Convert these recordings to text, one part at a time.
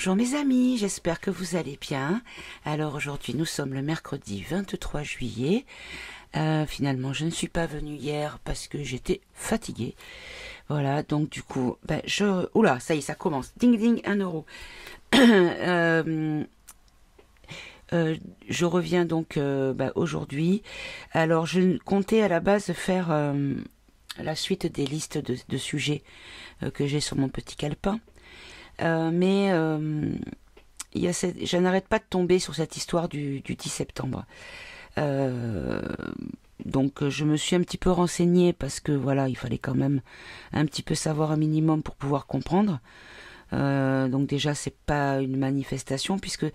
Bonjour mes amis, j'espère que vous allez bien. Alors aujourd'hui nous sommes le mercredi 23 juillet. Finalement je ne suis pas venue hier parce que j'étais fatiguée. Voilà, donc du coup, oula, ça y est, ça commence. Ding ding, 1 euro. Je reviens donc aujourd'hui. Alors je comptais à la base faire la suite des listes de sujets que j'ai sur mon petit calepin. Mais je n'arrête pas de tomber sur cette histoire du 10 septembre. Donc je me suis un petit peu renseignée parce que voilà, il fallait quand même un petit peu savoir un minimum pour pouvoir comprendre. Donc déjà c'est pas une manifestation puisque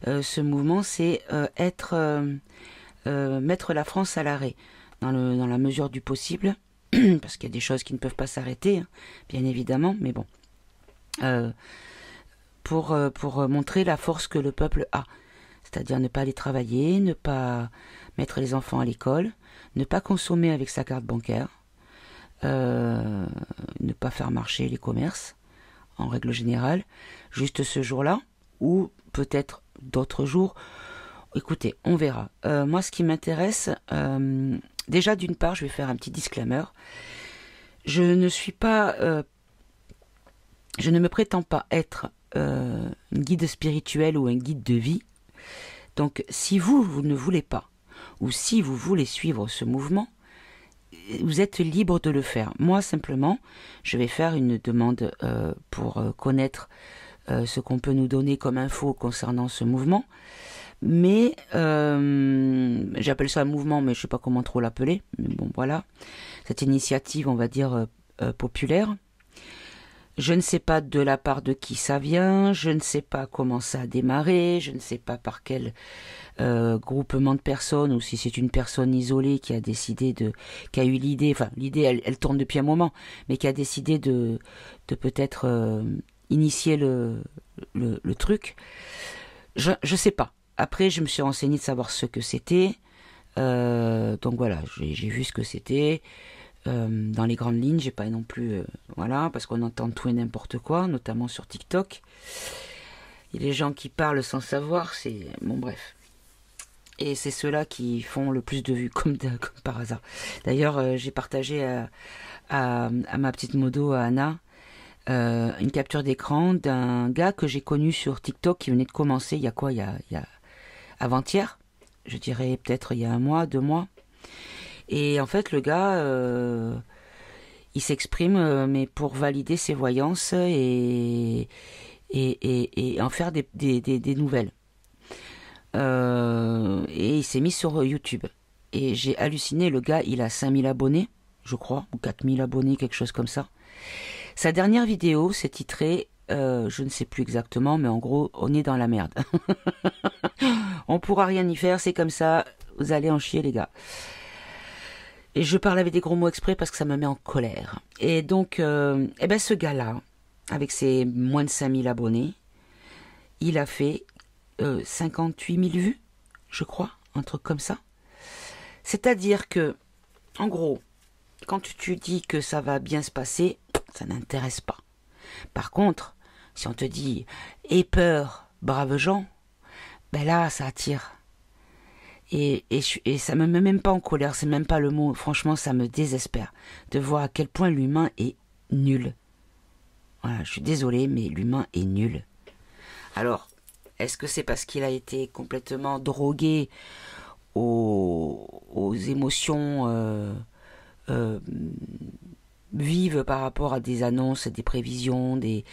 ce mouvement c'est mettre la France à l'arrêt dans la mesure du possible parce qu'il y a des choses qui ne peuvent pas s'arrêter, hein, bien évidemment, mais bon. Pour montrer la force que le peuple a. C'est-à-dire ne pas aller travailler, ne pas mettre les enfants à l'école, ne pas consommer avec sa carte bancaire, ne pas faire marcher les commerces, en règle générale, juste ce jour-là, ou peut-être d'autres jours. Écoutez, on verra. Moi, ce qui m'intéresse, déjà d'une part, je vais faire un petit disclaimer. Je ne me prétends pas être un guide spirituel ou un guide de vie. Donc, si vous ne voulez pas, ou si vous voulez suivre ce mouvement, vous êtes libre de le faire. Moi, simplement, je vais faire une demande pour connaître ce qu'on peut nous donner comme info concernant ce mouvement. Mais, j'appelle ça un mouvement, mais je ne sais pas comment trop l'appeler. Mais bon, voilà. Cette initiative, on va dire, populaire. Je ne sais pas de la part de qui ça vient, je ne sais pas comment ça a démarré, je ne sais pas par quel groupement de personnes, ou si c'est une personne isolée qui a décidé qui a eu l'idée, enfin l'idée elle tourne depuis un moment, mais qui a décidé de peut-être initier le truc. Je sais pas. Après je me suis renseignée de savoir ce que c'était, donc voilà, j'ai vu ce que c'était. Dans les grandes lignes, j'ai pas non plus voilà, parce qu'on entend tout et n'importe quoi, notamment sur TikTok. Il y a des gens qui parlent sans savoir, c'est bon, bref. Et c'est ceux-là qui font le plus de vues, comme par hasard. D'ailleurs, j'ai partagé à ma petite modo, à Anna, une capture d'écran d'un gars que j'ai connu sur TikTok qui venait de commencer. Il y a quoi, il y a avant-hier, je dirais peut-être il y a 1 mois, 2 mois. Et en fait, le gars, il s'exprime, mais pour valider ses voyances et en faire des nouvelles. Et il s'est mis sur YouTube. Et j'ai halluciné, le gars, il a 5000 abonnés, je crois, ou 4000 abonnés, quelque chose comme ça. Sa dernière vidéo s'est titrée, je ne sais plus exactement, mais en gros, on est dans la merde. On pourra rien y faire, c'est comme ça, vous allez en chier les gars. Et je parle avec des gros mots exprès parce que ça me met en colère. Et donc, ce gars-là, avec ses moins de 5000 abonnés, il a fait 58 000 vues, je crois, un truc comme ça. C'est-à-dire que, en gros, quand tu dis que ça va bien se passer, ça n'intéresse pas. Par contre, si on te dit « aie peur, braves gens », ben là, ça attire. Et ça me met même pas en colère, c'est même pas le mot. Franchement, ça me désespère de voir à quel point l'humain est nul. Voilà, je suis désolée, mais l'humain est nul. Alors, est-ce que c'est parce qu'il a été complètement drogué aux émotions vives par rapport à des annonces, des prévisions, des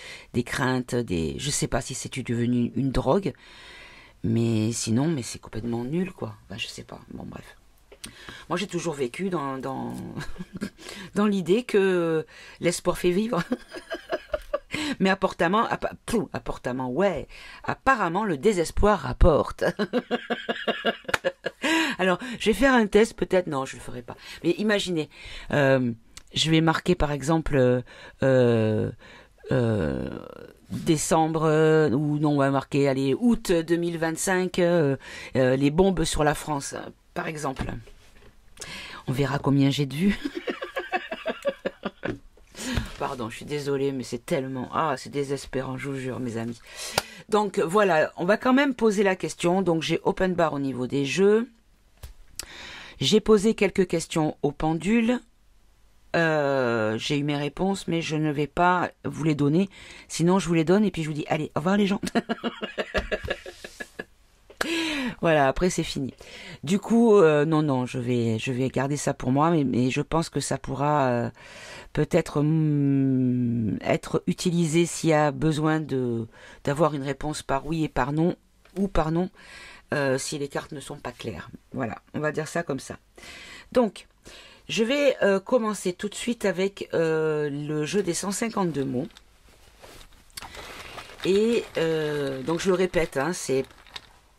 craintes, je sais pas si c'est devenu une drogue. Mais sinon, mais c'est complètement nul, quoi. Ben, je sais pas. Bon, bref. Moi, j'ai toujours vécu dans dans l'idée que l'espoir fait vivre. Mais apparemment, ouais. Apparemment, le désespoir rapporte. Alors, je vais faire un test, peut-être. Non, je le ferai pas. Mais imaginez, je vais marquer, par exemple, décembre, ou non, on va marquer, allez, août 2025, les bombes sur la France, par exemple. On verra combien j'ai de vues. pardon, je suis désolée, mais c'est tellement... Ah, c'est désespérant, je vous jure, mes amis. Donc, voilà, on va quand même poser la question. Donc, j'ai open bar au niveau des jeux. J'ai posé quelques questions au pendule. J'ai eu mes réponses, mais je ne vais pas vous les donner. Sinon, je vous les donne et puis je vous dis, allez, au revoir les gens. Voilà, après c'est fini. Du coup, non, je vais garder ça pour moi, mais je pense que ça pourra peut-être être utilisé s'il y a besoin d'avoir une réponse par oui et par non, ou par non, si les cartes ne sont pas claires. Voilà, on va dire ça comme ça. Donc, je vais commencer tout de suite avec le jeu des 152 mots. Et donc je le répète, hein, c'est...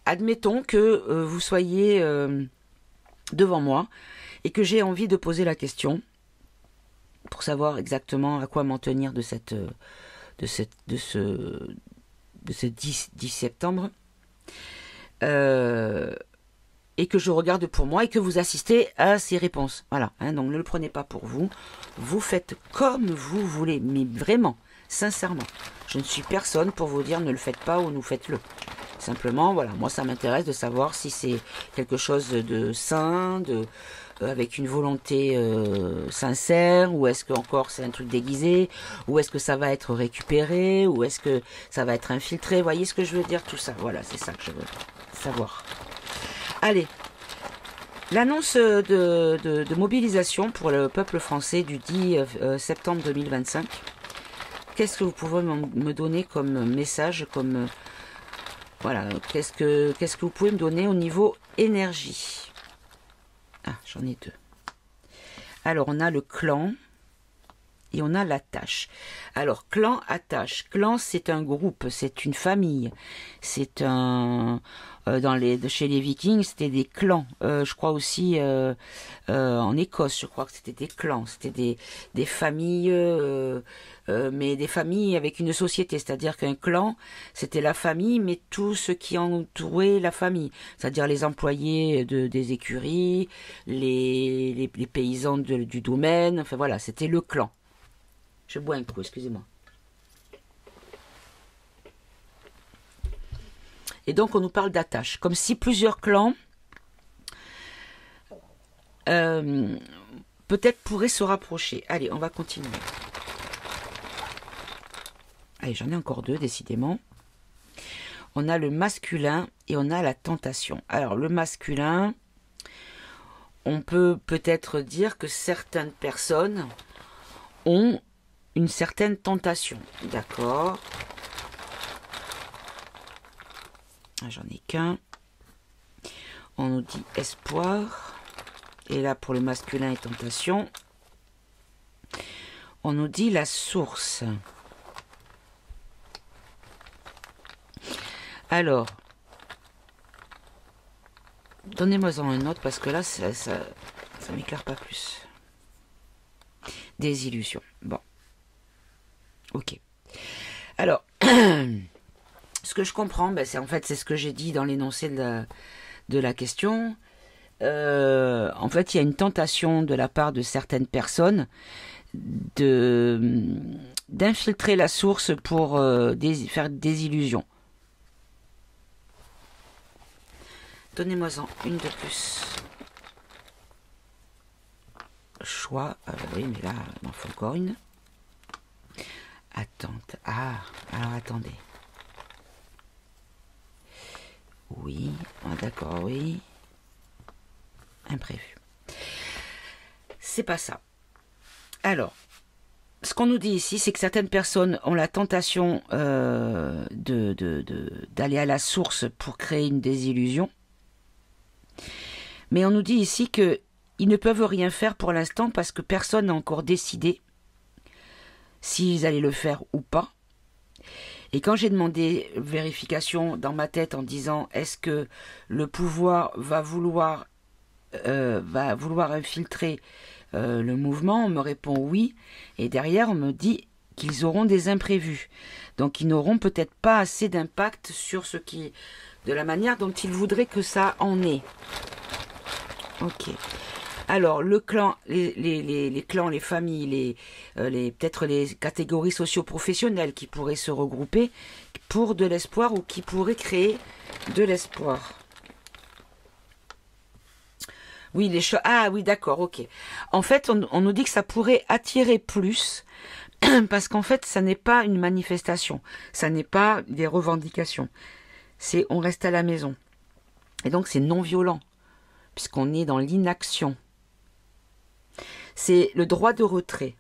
Admettons que vous soyez devant moi et que j'ai envie de poser la question pour savoir exactement à quoi m'en tenir de ce 10 septembre et que je regarde pour moi et que vous assistez à ces réponses. Voilà, hein, donc ne le prenez pas pour vous. Vous faites comme vous voulez, mais vraiment, sincèrement. Je ne suis personne pour vous dire ne le faites pas ou nous faites-le. Simplement, voilà, moi ça m'intéresse de savoir si c'est quelque chose de sain, avec une volonté sincère, ou est-ce que encore c'est un truc déguisé, ou est-ce que ça va être récupéré, ou est-ce que ça va être infiltré. Vous voyez ce que je veux dire, tout ça. Voilà, c'est ça que je veux savoir. Allez, l'annonce de mobilisation pour le peuple français du 10 septembre 2025. Qu'est-ce que vous pouvez me donner comme message, comme... Voilà, qu'est-ce que vous pouvez me donner au niveau énergie? Ah, j'en ai deux. Alors, on a le clan et on a l'attache. Alors, clan, attache. Clan, c'est un groupe, c'est une famille. C'est un... chez les Vikings, c'était des clans. Je crois aussi en Écosse, je crois que c'était des clans. C'était des familles... mais des familles avec une société, c'est-à-dire qu'un clan, c'était la famille, mais tout ce qui entourait la famille, c'est-à-dire les employés des écuries, les paysans du domaine, enfin voilà, c'était le clan. Je bois un coup, excusez-moi. Et donc on nous parle d'attache, comme si plusieurs clans peut-être pourraient se rapprocher. Allez, on va continuer. Allez, j'en ai encore deux, décidément. On a le masculin et on a la tentation. Alors, le masculin, on peut peut-être dire que certaines personnes ont une certaine tentation. D'accord. J'en ai qu'un. On nous dit espoir. Et là, pour le masculin et tentation, on nous dit la source. Alors, donnez-moi-en un autre parce que là, ça m'éclaire pas plus. Désillusion. Bon. Ok. Alors, ce que je comprends, ben, c'est ce que j'ai dit dans l'énoncé de la question. En fait, il y a une tentation de la part de certaines personnes d'infiltrer la source pour faire des illusions. Donnez-moi-en une de plus. Choix. Oui, mais là, il m'en faut encore une. Attente. Ah, alors attendez. Oui, d'accord, oui. Imprévu. C'est pas ça. Alors, ce qu'on nous dit ici, c'est que certaines personnes ont la tentation d'aller à la source pour créer une désillusion. Mais on nous dit ici qu'ils ne peuvent rien faire pour l'instant parce que personne n'a encore décidé s'ils allaient le faire ou pas. Et quand j'ai demandé vérification dans ma tête en disant est-ce que le pouvoir va vouloir infiltrer le mouvement, on me répond oui. Et derrière, on me dit qu'ils auront des imprévus. Donc ils n'auront peut-être pas assez d'impact sur de la manière dont ils voudraient que ça en est. Ok. Alors, le clan, les clans, les familles, peut-être les catégories socio-professionnelles qui pourraient se regrouper pour de l'espoir ou qui pourraient créer de l'espoir. Oui, ah oui, d'accord, ok. En fait, on nous dit que ça pourrait attirer plus, parce qu'en fait, ça n'est pas une manifestation, ça n'est pas des revendications. C'est on reste à la maison. Et donc, c'est non violent, puisqu'on est dans l'inaction. C'est le droit de retrait.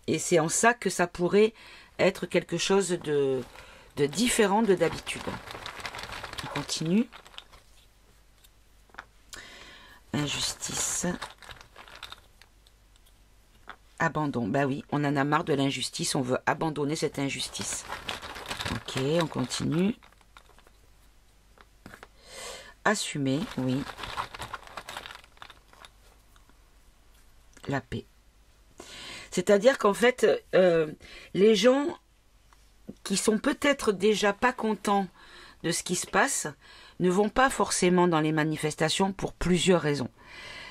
Et c'est en ça que ça pourrait être quelque chose de différent de d'habitude. On continue. Injustice. Abandon. Bah oui, on en a marre de l'injustice, on veut abandonner cette injustice. Ok, on continue. Assumer, oui. La paix. C'est-à-dire qu'en fait, les gens qui sont peut-être déjà pas contents de ce qui se passe ne vont pas forcément dans les manifestations pour plusieurs raisons.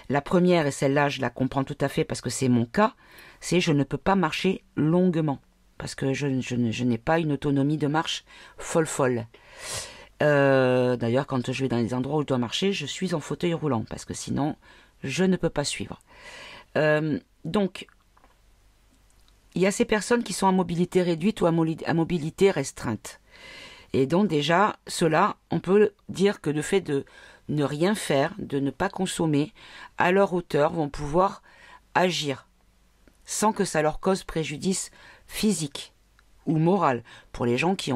La première, et celle-là je la comprends tout à fait parce que c'est mon cas, c'est je ne peux pas marcher longuement parce que je n'ai pas une autonomie de marche folle. D'ailleurs, quand je vais dans les endroits où je dois marcher, je suis en fauteuil roulant parce que sinon, je ne peux pas suivre. Donc, il y a ces personnes qui sont à mobilité réduite ou à mobilité restreinte. Et donc déjà, cela, on peut dire que le fait de ne rien faire, de ne pas consommer, à leur hauteur, vont pouvoir agir sans que ça leur cause préjudice physique ou moral. Pour les gens qui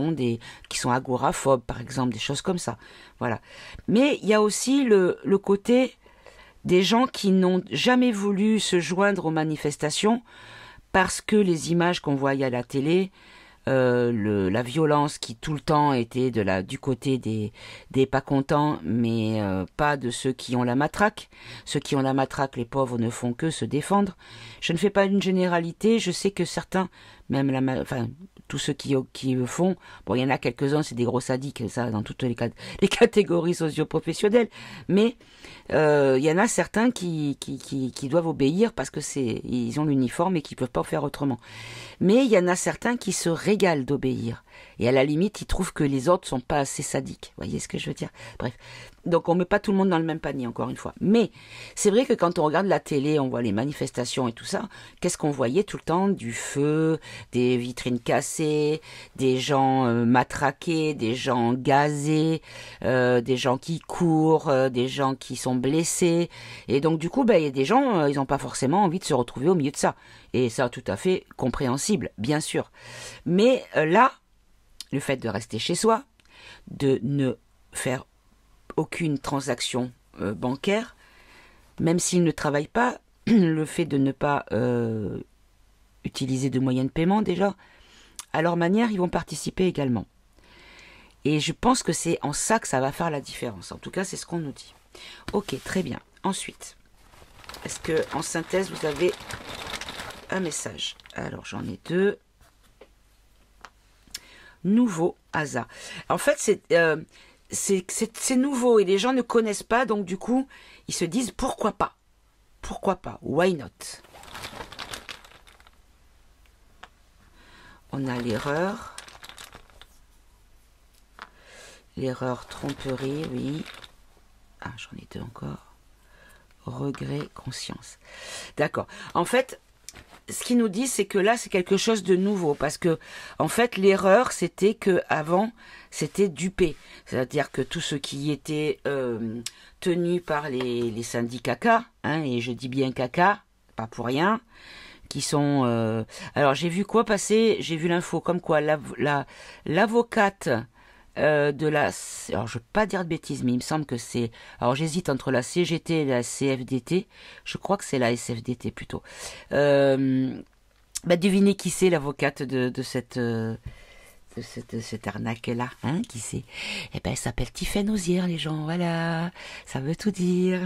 sont agoraphobes, par exemple, des choses comme ça. Voilà. Mais il y a aussi le côté des gens qui n'ont jamais voulu se joindre aux manifestations parce que les images qu'on voyait à la télé, la violence qui tout le temps était du côté des pas contents, mais pas de ceux qui ont la matraque. Ceux qui ont la matraque, les pauvres, ne font que se défendre. Je ne fais pas une généralité, je sais que certains, même tous ceux qui le font, bon, il y en a quelques-uns, c'est des gros sadiques, ça, dans toutes les catégories socio-professionnelles, mais il y en a certains qui doivent obéir parce que ils ont l'uniforme et qui peuvent pas faire autrement. Mais il y en a certains qui se régalent d'obéir. Et à la limite, ils trouvent que les autres sont pas assez sadiques. Vous voyez ce que je veux dire? Bref. Donc on met pas tout le monde dans le même panier, encore une fois. Mais c'est vrai que quand on regarde la télé, on voit les manifestations et tout ça, qu'est-ce qu'on voyait tout le temps? Du feu, des vitrines cassées, des gens matraqués, des gens gazés, des gens qui courent, des gens qui sont blessés. Et donc du coup, il y a des gens, ils n'ont pas forcément envie de se retrouver au milieu de ça. Et ça, tout à fait compréhensible, bien sûr. Mais là, le fait de rester chez soi, de ne faire aucune transaction bancaire, même s'ils ne travaillent pas, le fait de ne pas utiliser de moyens de paiement déjà, à leur manière, ils vont participer également. Et je pense que c'est en ça que ça va faire la différence. En tout cas, c'est ce qu'on nous dit. Ok, très bien. Ensuite, est-ce que en synthèse, vous avez un message? Alors, j'en ai deux. Nouveau hasard. En fait, c'est nouveau et les gens ne connaissent pas, donc du coup, ils se disent pourquoi pas? Pourquoi pas? Why not? On a l'erreur. L'erreur, tromperie, oui. Ah, j'en ai deux encore. Regret, conscience. D'accord. En fait, ce qu'ils nous disent, c'est que là, c'est quelque chose de nouveau. Parce que, en fait, l'erreur, c'était que avant, c'était duper. C'est-à-dire que tout ce qui était tenu par les syndicats caca, hein, et je dis bien caca, pas pour rien, qui sont... alors, j'ai vu quoi passer? J'ai vu l'info comme quoi l'avocate de la... Alors, je ne veux pas dire de bêtises, mais il me semble que c'est... Alors, j'hésite entre la CGT et la CFDT. Je crois que c'est la SFDT, plutôt. Devinez qui c'est, l'avocate de cette cette arnaque-là, hein, qui c'est? Eh ben, elle s'appelle Tiffaine Ozière, les gens, voilà, ça veut tout dire.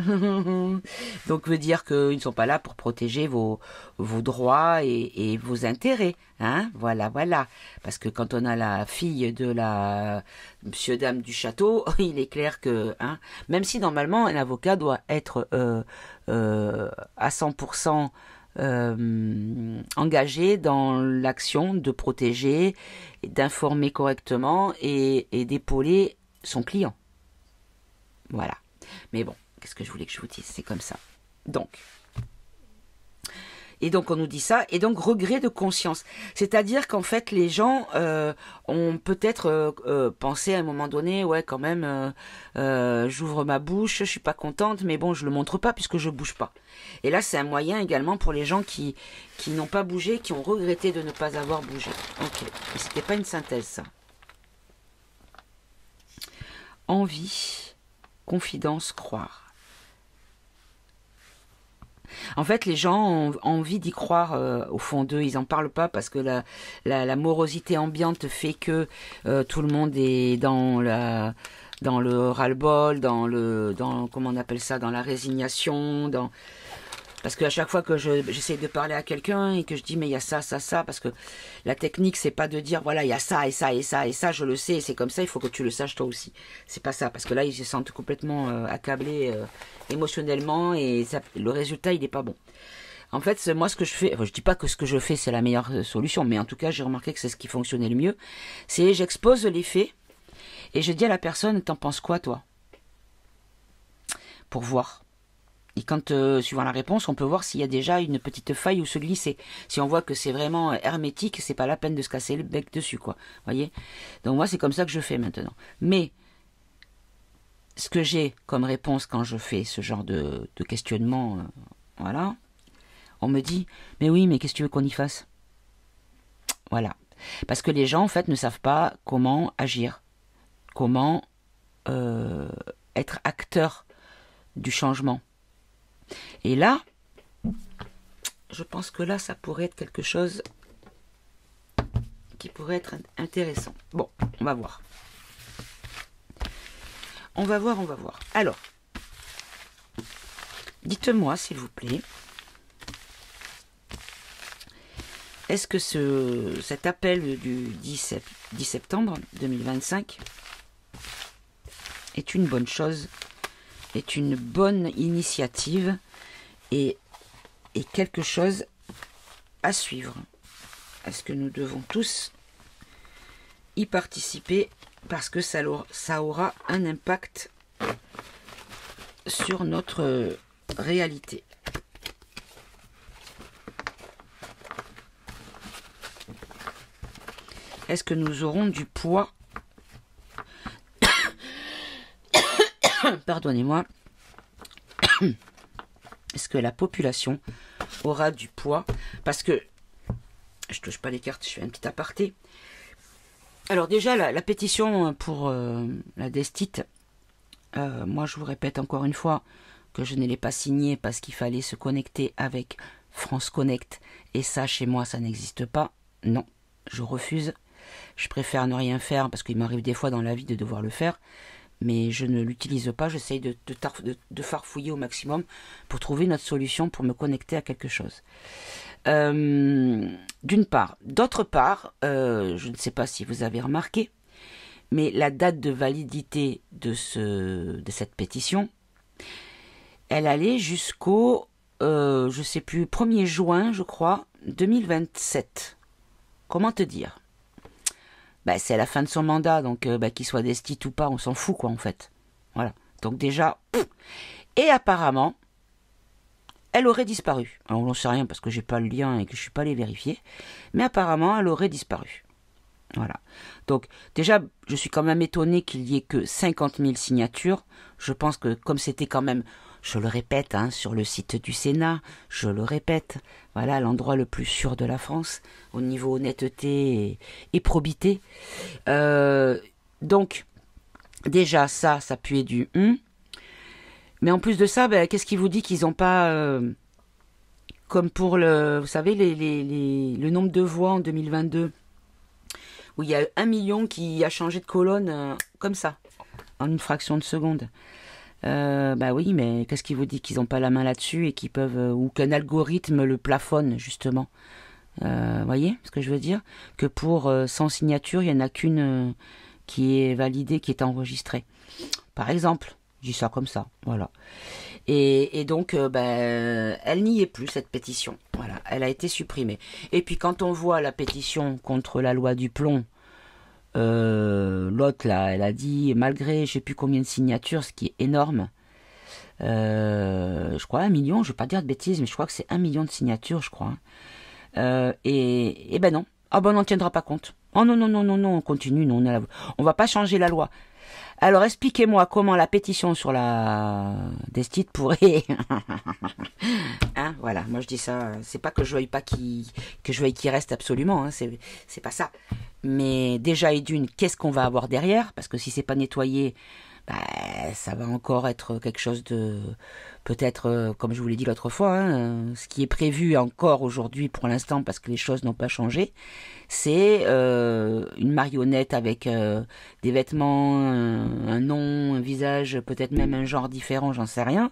Donc, veut dire qu'ils ne sont pas là pour protéger vos droits et vos intérêts, hein, voilà, voilà. Parce que quand on a la fille de la monsieur dame du château, il est clair que, hein, même si normalement un avocat doit être à 100% engagé dans l'action de protéger, d'informer correctement et d'épauler son client. Voilà. Mais bon, qu'est-ce que je voulais que je vous dise? C'est comme ça. Donc, on nous dit ça, et donc regret de conscience. C'est-à-dire qu'en fait, les gens ont peut-être pensé à un moment donné, ouais, quand même, j'ouvre ma bouche, je suis pas contente, mais bon, je le montre pas puisque je bouge pas. Et là, c'est un moyen également pour les gens qui n'ont pas bougé, qui ont regretté de ne pas avoir bougé. Ok, et c'était pas une synthèse, ça. Envie, confidence, croire. En fait, les gens ont envie d'y croire au fond d'eux. Ils n'en parlent pas parce que la morosité ambiante fait que tout le monde est dans le ras-le-bol, comment on appelle ça, dans la résignation, parce qu'à chaque fois que j'essaie de parler à quelqu'un et que je dis mais il y a ça, ça, ça, parce que la technique c'est pas de dire voilà il y a ça et ça et ça et ça, je le sais, c'est comme ça, il faut que tu le saches toi aussi. C'est pas ça, parce que là ils se sentent complètement accablés émotionnellement et le résultat il n'est pas bon. En fait, moi ce que je fais, enfin, je dis pas que ce que je fais c'est la meilleure solution, mais en tout cas j'ai remarqué que c'est ce qui fonctionnait le mieux, c'est j'expose les faits et je dis à la personne t'en penses quoi toi? Pour voir. Et quand, suivant la réponse, on peut voir s'il y a déjà une petite faille où se glisser. Si on voit que c'est vraiment hermétique, c'est pas la peine de se casser le bec dessus, quoi. Voyez? Donc moi, c'est comme ça que je fais maintenant. Mais, ce que j'ai comme réponse quand je fais ce genre de questionnement, voilà, on me dit, mais oui, mais qu'est-ce que tu veux qu'on y fasse? Voilà. Parce que les gens, en fait, ne savent pas comment agir. Comment être acteur du changement. Et là, je pense que là, ça pourrait être quelque chose qui pourrait être intéressant. Bon, on va voir. On va voir. Alors, dites-moi, s'il vous plaît, est-ce que cet appel du 10 septembre 2025 est une bonne chose, est une bonne initiative et quelque chose à suivre? Est-ce que nous devons tous y participer parce que ça aura un impact sur notre réalité? Est-ce que nous aurons du poids? Pardonnez-moi. Est-ce que la population aura du poids? Parce que, je touche pas les cartes, je fais un petit aparté. Alors déjà, la pétition pour la Destite, moi je vous répète encore une fois que je ne l'ai pas signée parce qu'il fallait se connecter avec France Connect. Et ça, chez moi, ça n'existe pas. Non, je refuse. Je préfère ne rien faire parce qu'il m'arrive des fois dans la vie de devoir le faire. Mais je ne l'utilise pas, j'essaye de farfouiller au maximum pour trouver notre solution pour me connecter à quelque chose. D'une part. D'autre part, je ne sais pas si vous avez remarqué, mais la date de validité de cette pétition, elle allait jusqu'au, je ne sais plus, 1er juin, je crois, 2027. Comment te dire ? Ben, c'est à la fin de son mandat, donc qu'il soit Destite ou pas, on s'en fout, quoi, en fait. Voilà. Donc déjà... Et apparemment, elle aurait disparu. Alors, on n'en sait rien parce que j'ai pas le lien et que je suis pas allé vérifier. Mais apparemment, elle aurait disparu. Voilà. Donc, déjà, je suis quand même étonné qu'il y ait que 50 000 signatures. Je pense que comme c'était quand même... Je le répète, hein, sur le site du Sénat, je le répète, voilà l'endroit le plus sûr de la France, au niveau honnêteté et probité. Donc, déjà, ça puait du « Mais en plus de ça, ben, qu'est-ce qui vous dit qu'ils n'ont pas, comme pour vous savez, le nombre de voix en 2022, où il y a 1 million qui a changé de colonne comme ça, en une fraction de seconde. Bah oui, mais qu'est-ce qui vous dit qu'ils n'ont pas la main là-dessus et qu'ils peuvent, ou qu'un algorithme le plafonne, justement. Voyez ce que je veux dire? Que pour 100 signatures, il n'y en a qu'une qui est validée, qui est enregistrée. Par exemple, je dis ça comme ça, voilà. Et donc, elle n'y est plus, cette pétition. Voilà, elle a été supprimée. Et puis, quand on voit la pétition contre la loi du plomb, l'autre, là, elle a dit, malgré je sais plus combien de signatures, ce qui est énorme, je crois 1 million, je vais pas dire de bêtises, mais je crois que c'est 1 million de signatures, je crois. Et ben non. Ah ben on n'en tiendra pas compte. Oh non, non, non, non, non, on continue, non, on va pas changer la loi. Alors expliquez-moi comment la pétition sur la Destit pourrait... hein, voilà, moi je dis ça, c'est pas que je veuille pas que je veuille qu'il reste absolument, hein, c'est pas ça. Mais déjà et d'une, qu'est-ce qu'on va avoir derrière? Parce que si c'est pas nettoyé, bah, ça va encore être quelque chose de... Peut-être, comme je vous l'ai dit l'autre fois, hein, ce qui est prévu encore aujourd'hui pour l'instant, parce que les choses n'ont pas changé, c'est une marionnette avec des vêtements, un nom, un visage, peut-être même un genre différent, j'en sais rien,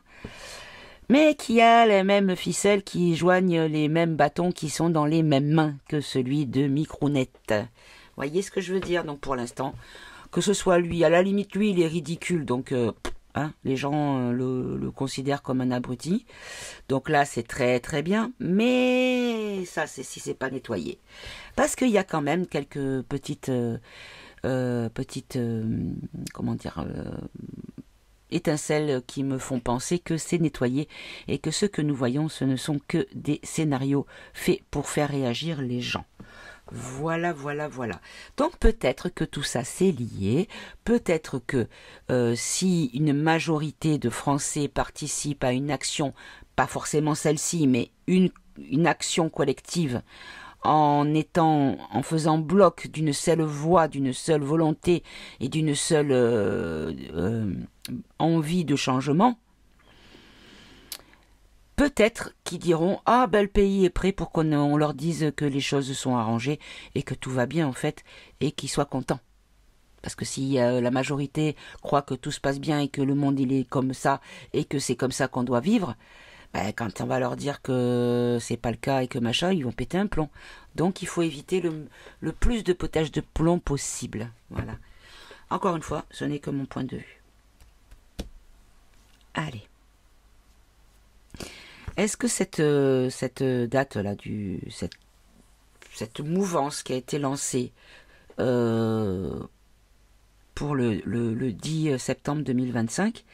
mais qui a les mêmes ficelles qui joignent les mêmes bâtons qui sont dans les mêmes mains que celui de Micronet. Voyez ce que je veux dire? Donc pour l'instant, que ce soit lui, à la limite lui il est ridicule, donc hein, les gens le considèrent comme un abruti. Donc là c'est très très bien, mais ça c'est si c'est pas nettoyé. Parce qu'il y a quand même quelques petites comment dire, étincelles qui me font penser que c'est nettoyé et que ce que nous voyons ce ne sont que des scénarios faits pour faire réagir les gens. Voilà, voilà, voilà. Donc peut-être que tout ça c'est lié, peut-être que si une majorité de Français participe à une action, pas forcément celle-ci, mais une action collective, en faisant bloc d'une seule voix, d'une seule volonté et d'une seule envie de changement, peut-être qu'ils diront « Ah, ben le pays est prêt pour qu'on leur dise que les choses sont arrangées et que tout va bien en fait, et qu'ils soient contents. » Parce que si la majorité croit que tout se passe bien et que le monde il est comme ça et que c'est comme ça qu'on doit vivre, ben, quand on va leur dire que c'est pas le cas et que machin, ils vont péter un plomb. Donc il faut éviter le plus de potage de plomb possible. Voilà. Encore une fois, ce n'est que mon point de vue. Allez. Est-ce que cette date-là, cette mouvance qui a été lancée pour le 10 septembre 2025,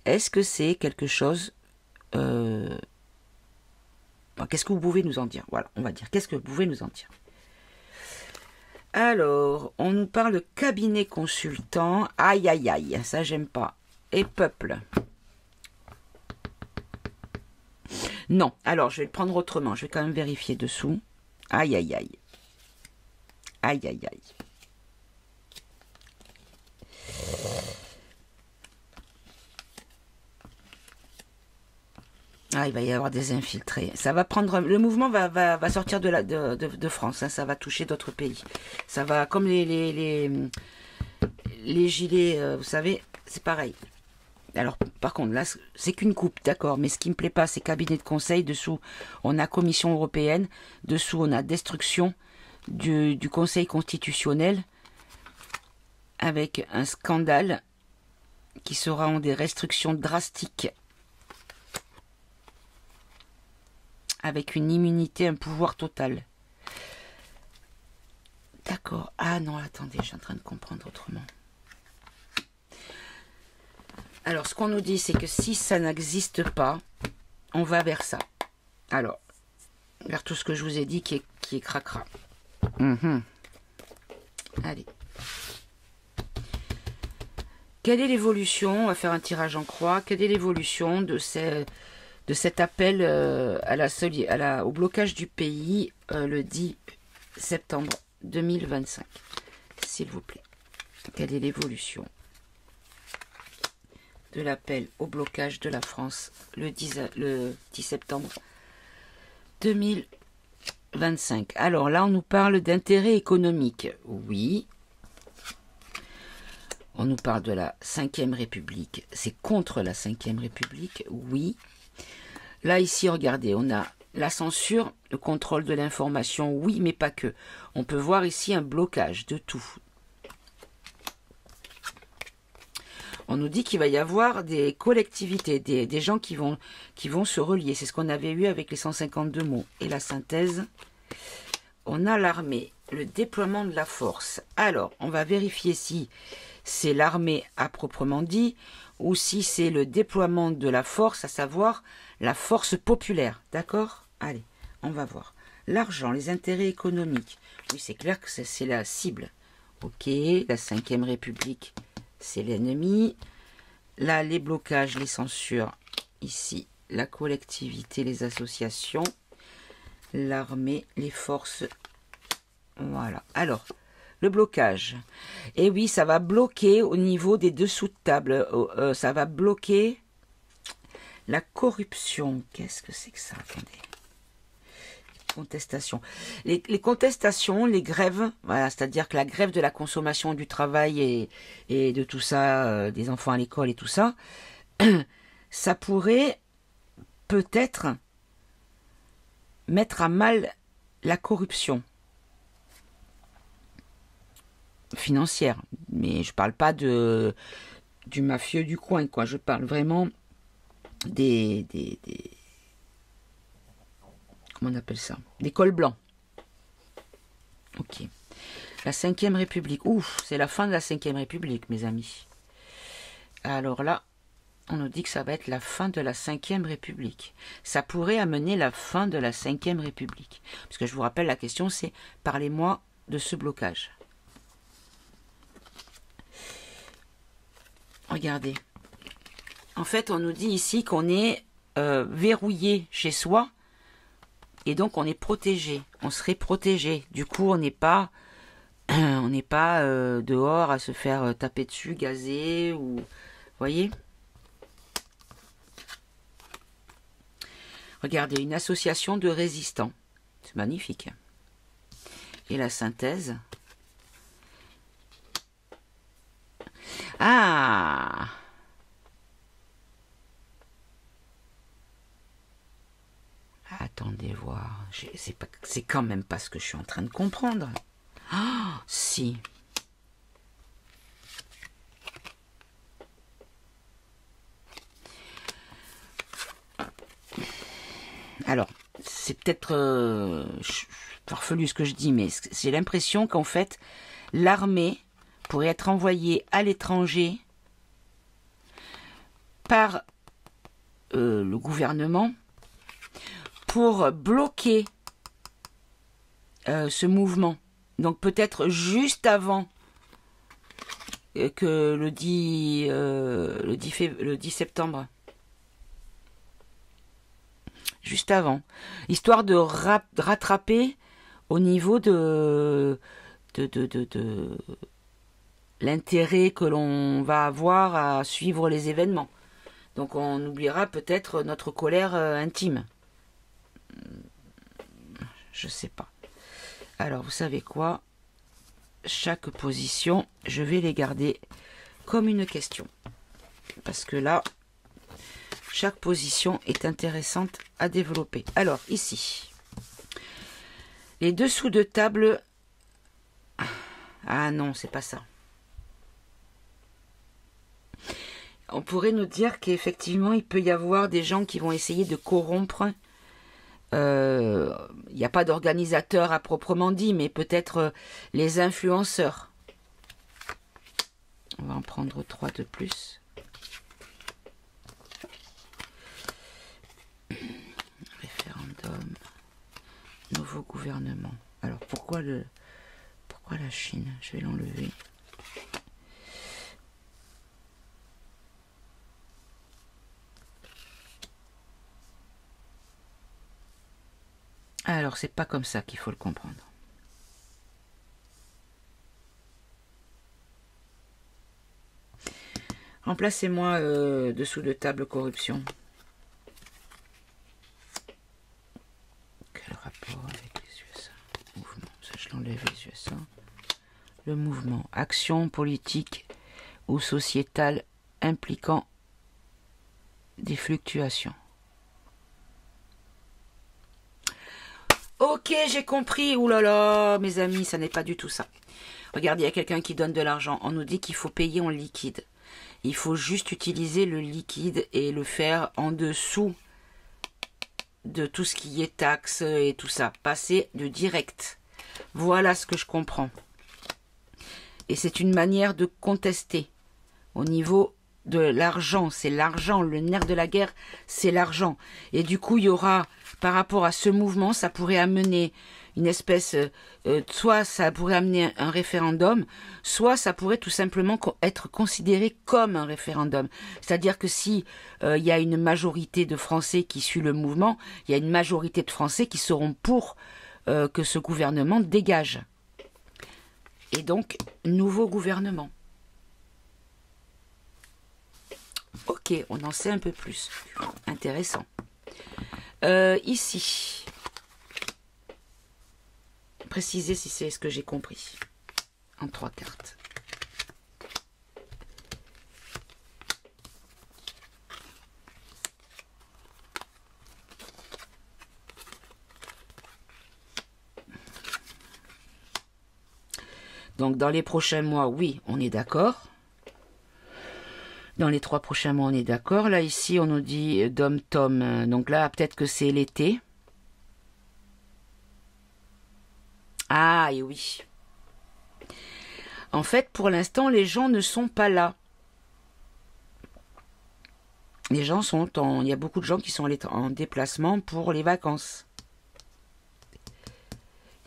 est-ce que c'est quelque chose... qu'est-ce que vous pouvez nous en dire? Voilà, on va dire. Qu'est-ce que vous pouvez nous en dire? Alors, on nous parle de cabinet consultant. Aïe, aïe, aïe, ça j'aime pas. Et peuple. Non, alors je vais le prendre autrement. Je vais quand même vérifier dessous. Aïe, aïe, aïe. Aïe, aïe, aïe. Ah, il va y avoir des infiltrés. Ça va prendre. Le mouvement va sortir de France. Hein, ça va toucher d'autres pays. Ça va comme les gilets. Vous savez, c'est pareil. Alors, par contre, là, c'est qu'une coupe, d'accord. Mais ce qui me plaît pas, c'est cabinet de conseil. Dessous, on a Commission européenne. Dessous, on a destruction du Conseil constitutionnel avec un scandale qui sera en des restrictions drastiques. Avec une immunité, un pouvoir total. D'accord. Ah non, attendez, je suis en train de comprendre autrement. Alors, ce qu'on nous dit, c'est que si ça n'existe pas, on va vers ça. Alors, vers tout ce que je vous ai dit qui est cracra. Allez. Quelle est l'évolution? On va faire un tirage en croix. Quelle est l'évolution de cet appel au blocage du pays le 10 septembre 2025? S'il vous plaît. Quelle est l'évolution de l'appel au blocage de la France le 10 septembre 2025? 25. Alors là, on nous parle d'intérêt économique. Oui. On nous parle de la 5e République. C'est contre la 5e République. Oui. Là, ici, regardez, on a la censure, le contrôle de l'information. Oui, mais pas que. On peut voir ici un blocage de tout. On nous dit qu'il va y avoir des collectivités, des gens qui vont se relier. C'est ce qu'on avait eu avec les 152 mots. Et la synthèse, on a l'armée, le déploiement de la force. Alors, on va vérifier si c'est l'armée à proprement dit ou si c'est le déploiement de la force, à savoir la force populaire. D'accord? Allez, on va voir. L'argent, les intérêts économiques. Oui, c'est clair que c'est la cible. Ok, la 5e République, c'est l'ennemi. Là, les blocages, les censures. Ici, la collectivité, les associations. L'armée, les forces. Voilà. Alors, le blocage. Et oui, ça va bloquer au niveau des dessous de table. Ça va bloquer la corruption. Qu'est-ce que c'est que ça? Attendez. Contestation. Les contestations, les grèves, voilà, c'est-à-dire que la grève de la consommation du travail et de tout ça, des enfants à l'école et tout ça, ça pourrait peut-être mettre à mal la corruption financière. Mais je parle pas du mafieux du coin, quoi. Je parle vraiment des comment on appelle ça? Des cols blancs. Ok. La 5e République. Ouf, c'est la fin de la 5e République, mes amis. Alors là, on nous dit que ça va être la fin de la 5e République. Ça pourrait amener la fin de la 5e République. Parce que je vous rappelle, la question c'est, parlez-moi de ce blocage. Regardez. En fait, on nous dit ici qu'on est verrouillé chez soi. Et donc, on est protégé. On serait protégé. Du coup, on n'est pas, dehors à se faire taper dessus, gazer, ou... Vous voyez? Regardez, une association de résistants. C'est magnifique. Et la synthèse. Ah! Attendez voir. C'est quand même pas ce que je suis en train de comprendre. Ah, si. Alors, c'est peut-être farfelu ce que je dis, mais j'ai l'impression qu'en fait, l'armée pourrait être envoyée à l'étranger par le gouvernement pour bloquer ce mouvement. Donc peut-être juste avant que le 10 septembre. Juste avant. Histoire de rattraper au niveau de l'intérêt que l'on va avoir à suivre les événements. Donc on oubliera peut-être notre colère intime. Je sais pas. Alors, vous savez quoi? Chaque position, je vais les garder comme une question. Parce que là, chaque position est intéressante à développer. Alors, ici, les dessous de table... Ah non, c'est pas ça. On pourrait nous dire qu'effectivement, il peut y avoir des gens qui vont essayer de corrompre. Il n'y a pas d'organisateur à proprement dit, mais peut-être les influenceurs. On va en prendre 3 de plus. Référendum. Nouveau gouvernement. Alors pourquoi la Chine? Je vais l'enlever. Alors, c'est pas comme ça qu'il faut le comprendre. Remplacez-moi dessous de table corruption. Quel rapport avec les J'enlève les USA. Le mouvement, action politique ou sociétale impliquant des fluctuations. Ok, j'ai compris. Ouh là là, mes amis, ça n'est pas du tout ça. Regardez, il y a quelqu'un qui donne de l'argent. On nous dit qu'il faut payer en liquide. Il faut juste utiliser le liquide et le faire en dessous de tout ce qui est taxes et tout ça. Passer de direct. Voilà ce que je comprends. Et c'est une manière de contester au niveau de l'argent. C'est l'argent, le nerf de la guerre, c'est l'argent. Et du coup, il y aura, par rapport à ce mouvement, ça pourrait amener une espèce, soit ça pourrait amener un référendum, soit ça pourrait tout simplement être considéré comme un référendum. C'est-à-dire que si il y a une majorité de Français qui suit le mouvement, il y a une majorité de Français qui seront pour que ce gouvernement dégage. Et donc, nouveau gouvernement. Ok, on en sait un peu plus. Intéressant. Ici, préciser si c'est ce que j'ai compris. En 3 cartes. Donc, dans les prochains mois, oui, on est d'accord. Dans les 3 prochains mois, on est d'accord. Là, ici, on nous dit dom-tom. Donc là, peut-être que c'est l'été. Ah, et oui. En fait, pour l'instant, les gens ne sont pas là. Les gens sont il y a beaucoup de gens qui sont en déplacement pour les vacances.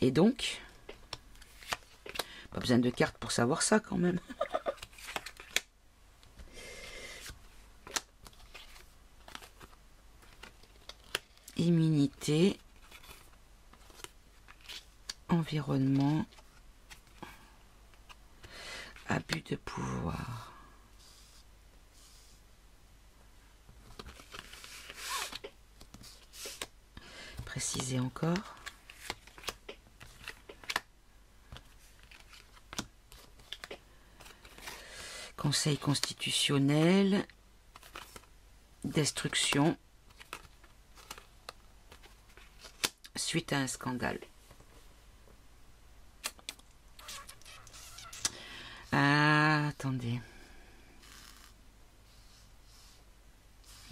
Et donc, pas besoin de cartes pour savoir ça quand même. Immunité, environnement, abus de pouvoir. Préciser encore. Conseil constitutionnel, destruction. Suite à un scandale. Ah, attendez.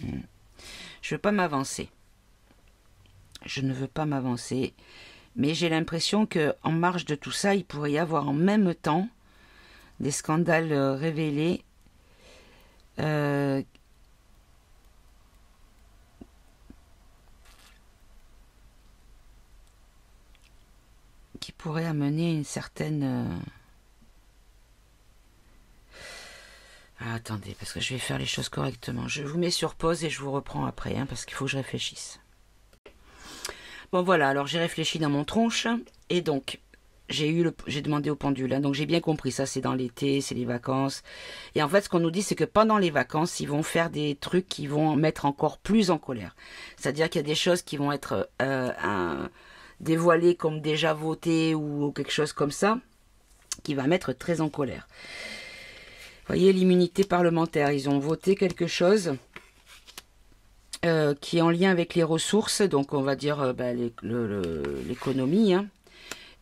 Je ne veux pas m'avancer. Je ne veux pas m'avancer. Mais j'ai l'impression qu'en marge de tout ça, il pourrait y avoir en même temps des scandales révélés qui pourrait amener une certaine... Ah, attendez, parce que je vais faire les choses correctement. Je vous mets sur pause et je vous reprends après, hein, parce qu'il faut que je réfléchisse. Bon, voilà, alors j'ai réfléchi dans mon tronche, et donc, j'ai demandé au pendule, hein, donc j'ai bien compris, ça c'est dans l'été, c'est les vacances. Et en fait, ce qu'on nous dit, c'est que pendant les vacances, ils vont faire des trucs qui vont mettre encore plus en colère. C'est-à-dire qu'il y a des choses qui vont être... dévoilé comme déjà voté ou quelque chose comme ça, qui va mettre très en colère. Vous voyez, l'immunité parlementaire, ils ont voté quelque chose qui est en lien avec les ressources, donc on va dire l'économie, hein,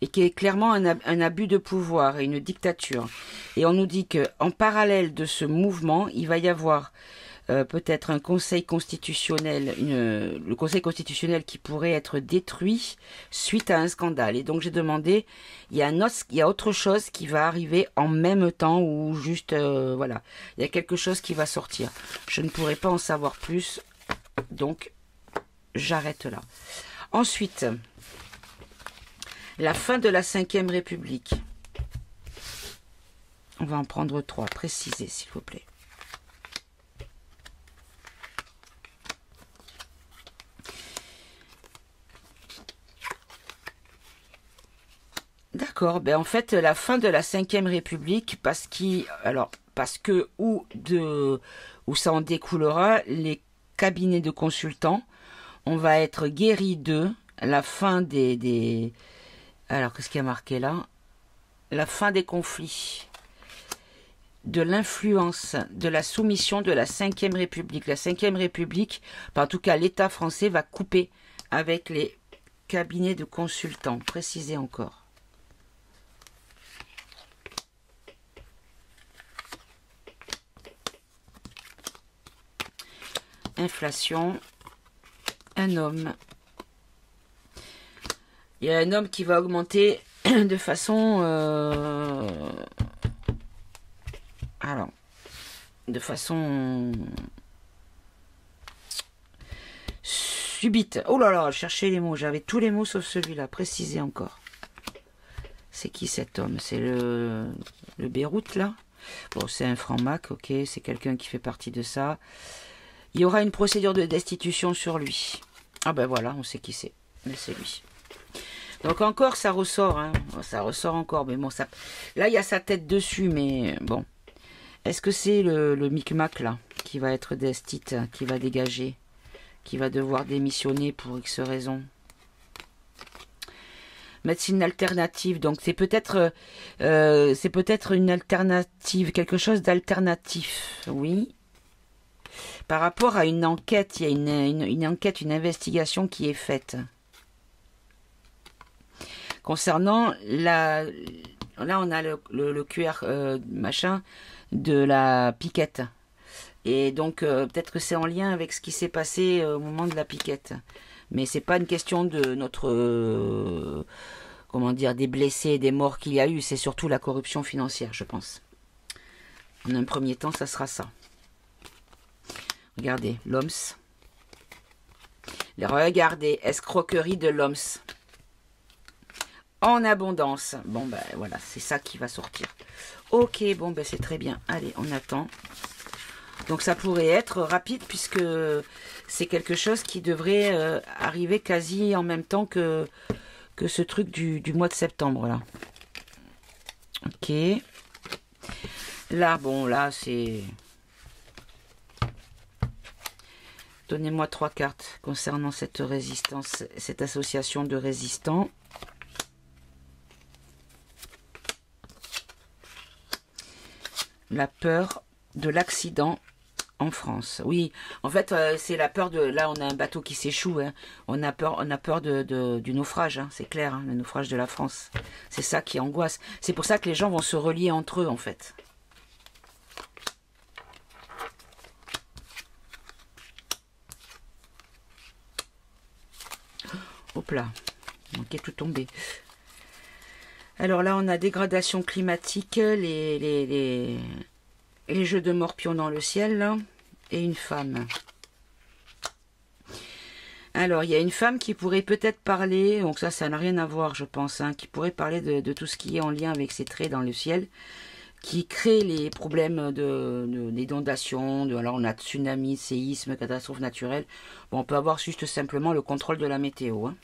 et qui est clairement un abus de pouvoir et une dictature. Et on nous dit qu'en parallèle de ce mouvement, il va y avoir peut-être un conseil constitutionnel, le conseil constitutionnel qui pourrait être détruit suite à un scandale. Et donc j'ai demandé, il y a autre chose qui va arriver en même temps ou juste, voilà, il y a quelque chose qui va sortir. Je ne pourrai pas en savoir plus, donc j'arrête là. Ensuite, la fin de la Ve République. On va en prendre 3, précisez s'il vous plaît. D'accord, ben en fait la fin de la Ve République, parce que où ça en découlera, les cabinets de consultants, on va être guéris d'eux, la fin des Alors, qu'est-ce qu'il y a marqué là? La fin des conflits, de l'influence, de la soumission de la Ve République. La Ve République, en tout cas l'État français, va couper avec les cabinets de consultants. Précisez encore. Inflation. Un homme. Il y a un homme qui va augmenter de façon... alors, de façon subite. Oh là là, je cherchais les mots. J'avais tous les mots sauf celui-là. Précisez encore. C'est qui cet homme? C'est le Beyrouth, là? Bon, c'est un franc-mac, ok. C'est quelqu'un qui fait partie de ça. Il y aura une procédure de destitution sur lui. Ah ben voilà, on sait qui c'est. Mais c'est lui. Donc encore, ça ressort. Hein. Ça ressort encore. Mais bon, ça... là, il y a sa tête dessus, mais bon. Est-ce que c'est le micmac, là, qui va être destit, qui va dégager, qui va devoir démissionner pour X raison? Médecine alternative, donc c'est peut-être une alternative, quelque chose d'alternatif, oui. Par rapport à une enquête, il y a une enquête, une investigation qui est faite. Concernant la... Là, on a le QR machin de la piquette. Et donc, peut-être que c'est en lien avec ce qui s'est passé au moment de la piquette. Mais c'est pas une question de notre... comment dire, des blessés, des morts qu'il y a eu. C'est surtout la corruption financière, je pense. En un premier temps, ça sera ça. Regardez, l'OMS. Regardez, escroquerie de l'OMS. En abondance. Bon, ben voilà, c'est ça qui va sortir. Ok, bon, ben c'est très bien. Allez, on attend. Donc ça pourrait être rapide puisque c'est quelque chose qui devrait arriver quasi en même temps que ce truc du mois de septembre, là. Ok. Là, bon, là, c'est... Donnez-moi 3 cartes concernant cette résistance, cette association de résistants. La peur de l'accident en France. Oui, en fait, c'est la peur de... Là, on a un bateau qui s'échoue. Hein. On a peur du naufrage, hein, c'est clair, hein, le naufrage de la France. C'est ça qui angoisse. C'est pour ça que les gens vont se relier entre eux, en fait. Hop là, manquait tout tomber. Alors là, on a dégradation climatique, les jeux de morpions dans le ciel, là, et une femme. Alors, il y a une femme qui pourrait peut-être parler, donc ça n'a rien à voir, je pense, hein, qui pourrait parler de tout ce qui est en lien avec ces traits dans le ciel, qui crée les problèmes d'inondation, alors on a tsunami, séisme, catastrophe naturelle. Bon, on peut avoir juste simplement le contrôle de la météo, hein.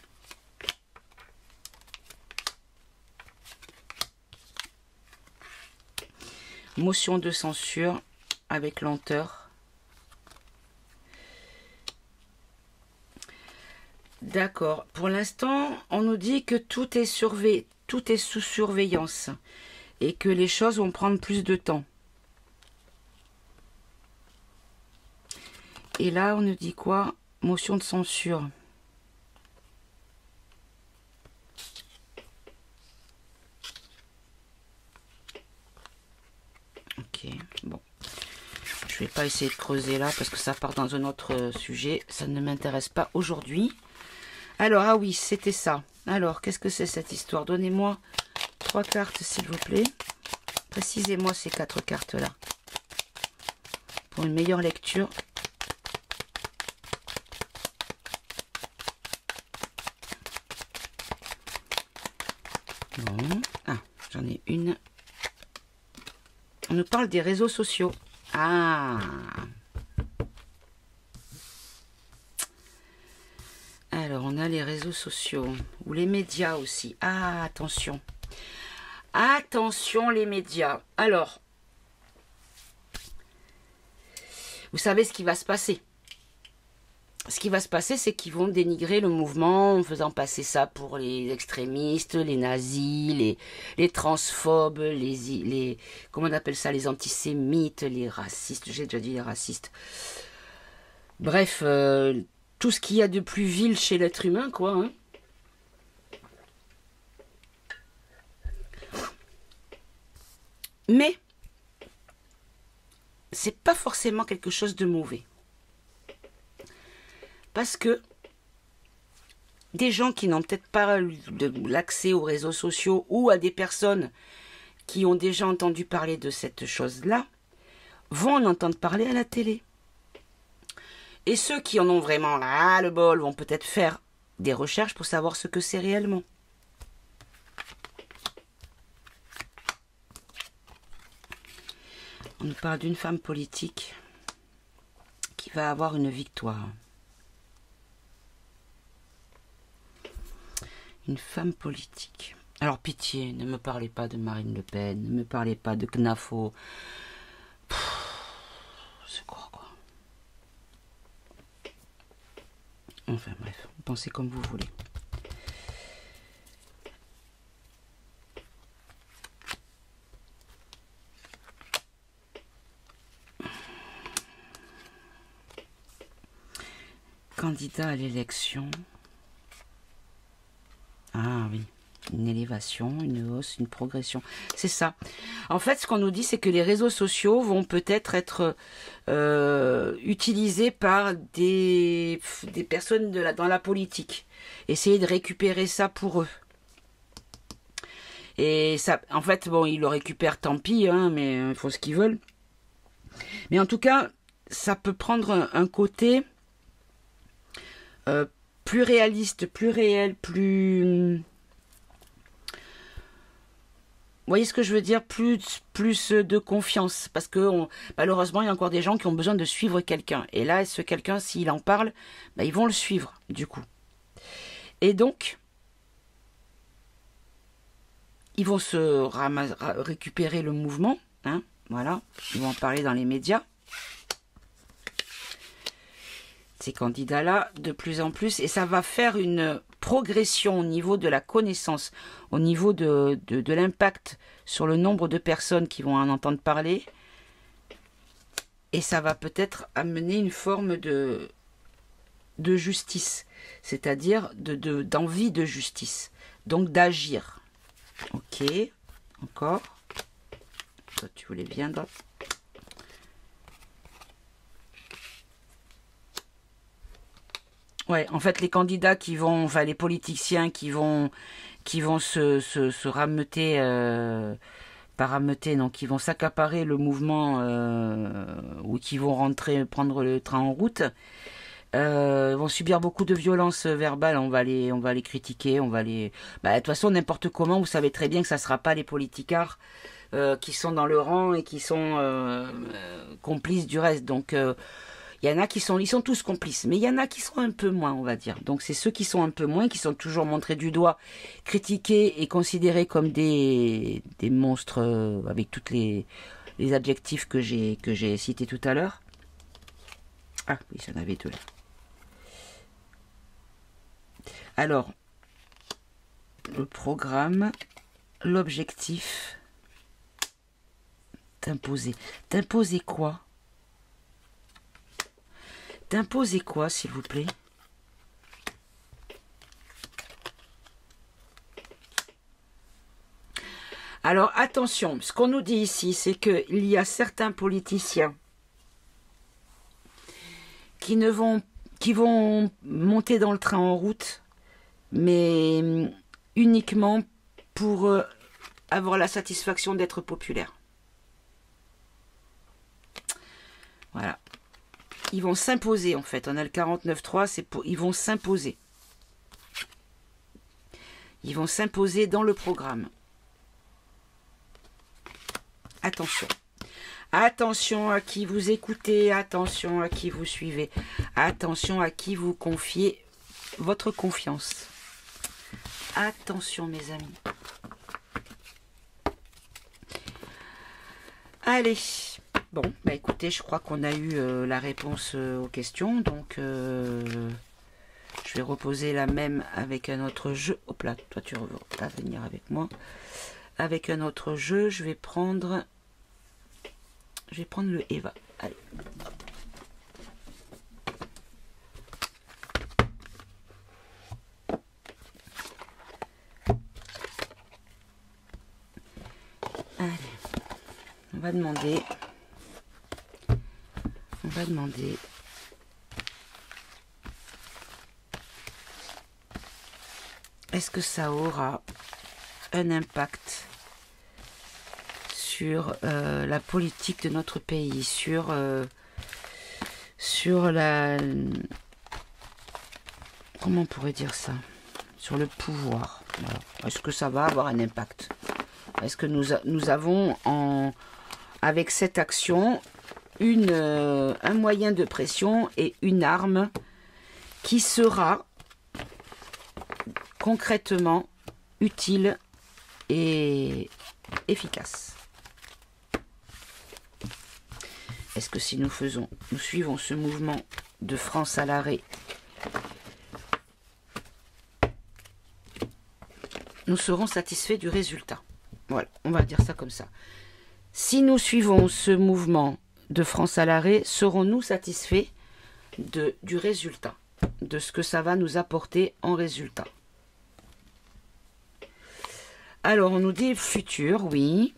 Motion de censure avec lenteur. D'accord. Pour l'instant, on nous dit que tout est sous surveillance et que les choses vont prendre plus de temps. Et là, on nous dit quoi? Motion de censure. Ok, bon. Je vais pas essayer de creuser là parce que ça part dans un autre sujet. Ça ne m'intéresse pas aujourd'hui. Alors, ah oui, c'était ça. Alors, qu'est-ce que c'est cette histoire? Donnez-moi 3 cartes, s'il vous plaît. Précisez-moi ces 4 cartes-là. Pour une meilleure lecture. Bon. Ah, j'en ai une. On nous parle des réseaux sociaux. Ah. Alors, on a les réseaux sociaux. Ou les médias aussi. Ah, attention. Attention, les médias. Alors, vous savez ce qui va se passer. ce qui va se passer, c'est qu'ils vont dénigrer le mouvement en faisant passer ça pour les extrémistes, les nazis, les transphobes, comment on appelle ça, les antisémites, les racistes, j'ai déjà dit les racistes. Bref, tout ce qu'il y a de plus vil chez l'être humain, quoi. Hein. Mais c'est pas forcément quelque chose de mauvais. Parce que des gens qui n'ont peut-être pas l'accès aux réseaux sociaux ou à des personnes qui ont déjà entendu parler de cette chose-là vont en entendre parler à la télé. Et ceux qui en ont vraiment là le bol vont peut-être faire des recherches pour savoir ce que c'est réellement. On nous parle d'une femme politique qui va avoir une victoire. Une femme politique. Alors pitié, ne me parlez pas de Marine Le Pen, ne me parlez pas de Knafo. C'est quoi. Enfin bref, pensez comme vous voulez. Candidat à l'élection. Ah oui, une élévation, une hausse, une progression. C'est ça. En fait, ce qu'on nous dit, c'est que les réseaux sociaux vont peut-être être utilisés par des personnes dans la politique. Essayer de récupérer ça pour eux. Et ça, en fait, bon, ils le récupèrent, tant pis, hein, mais il faut ce qu'ils veulent. Mais en tout cas, ça peut prendre un côté plus réaliste, plus réel, plus... Vous voyez ce que je veux dire? Plus de confiance. Parce que malheureusement, il y a encore des gens qui ont besoin de suivre quelqu'un. Et là, ce quelqu'un, s'il en parle, bah, ils vont le suivre, du coup. Et donc, ils vont récupérer le mouvement. Hein, voilà. Ils vont en parler dans les médias. Ces candidats-là, de plus en plus, et ça va faire une progression au niveau de la connaissance, au niveau de l'impact sur le nombre de personnes qui vont en entendre parler, et ça va peut-être amener une forme de justice, c'est-à-dire d'envie de justice, donc d'agir. Ok, encore. Toi, tu voulais bien d'autres. Ouais, en fait, les candidats qui vont, enfin les politiciens qui vont se rameuter, pas rameuter, non, qui vont s'accaparer le mouvement ou qui vont prendre le train en route, vont subir beaucoup de violences verbales. On va les critiquer, on va les. Bah, de toute façon, n'importe comment, vous savez très bien que ça sera pas les politicards qui sont dans le rang et qui sont complices du reste. Donc il y en a ils sont tous complices, mais il y en a qui sont un peu moins, on va dire. Donc c'est ceux qui sont un peu moins, qui sont toujours montrés du doigt, critiqués et considérés comme des monstres avec toutes les adjectifs que j'ai cités tout à l'heure. Ah oui, j'en avais deux là. Alors, le programme, l'objectif, t'imposer. T'imposer quoi ? D'imposer quoi, s'il vous plaît? Alors, attention, ce qu'on nous dit ici, c'est qu'il y a certains politiciens qui vont monter dans le train en route, mais uniquement pour avoir la satisfaction d'être populaire. Voilà. Ils vont s'imposer, en fait. On a le 49.3, ils vont s'imposer. Ils vont s'imposer dans le programme. Attention. Attention à qui vous écoutez, attention à qui vous suivez, attention à qui vous confiez votre confiance. Attention, mes amis. Allez, Bon, bah écoutez, je crois qu'on a eu la réponse aux questions. Donc, je vais reposer la même avec un autre jeu. Hop là, toi tu vas venir avec moi. Avec un autre jeu, je vais prendre le Eva. Allez, hop. Allez, on va demander. Est-ce que ça aura un impact sur la politique de notre pays, sur la... Comment on pourrait dire ça? Sur le pouvoir. Est-ce que ça va avoir un impact? Est-ce que nous avons, avec cette action, un moyen de pression et une arme qui sera concrètement utile et efficace? Est-ce que si nous suivons ce mouvement de France à l'arrêt, nous serons satisfaits du résultat? Voilà, on va dire ça comme ça. Si nous suivons ce mouvement de France à l'arrêt, serons-nous satisfaits du résultat, de ce que ça va nous apporter en résultat? Alors, on nous dit futur, oui.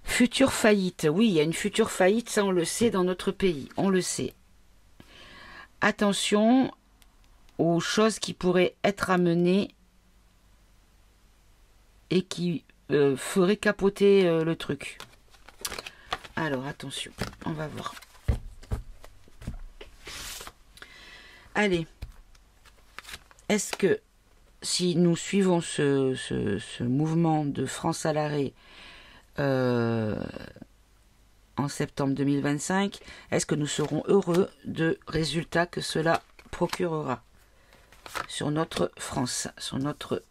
Future faillite, oui, il y a une future faillite, ça on le sait dans notre pays, on le sait. Attention aux choses qui pourraient être amenées et qui feraient capoter le truc. Alors, attention, on va voir. Allez, est-ce que si nous suivons ce mouvement de France à l'arrêt en septembre 2025, est-ce que nous serons heureux de résultats que cela procurera sur notre France, sur notre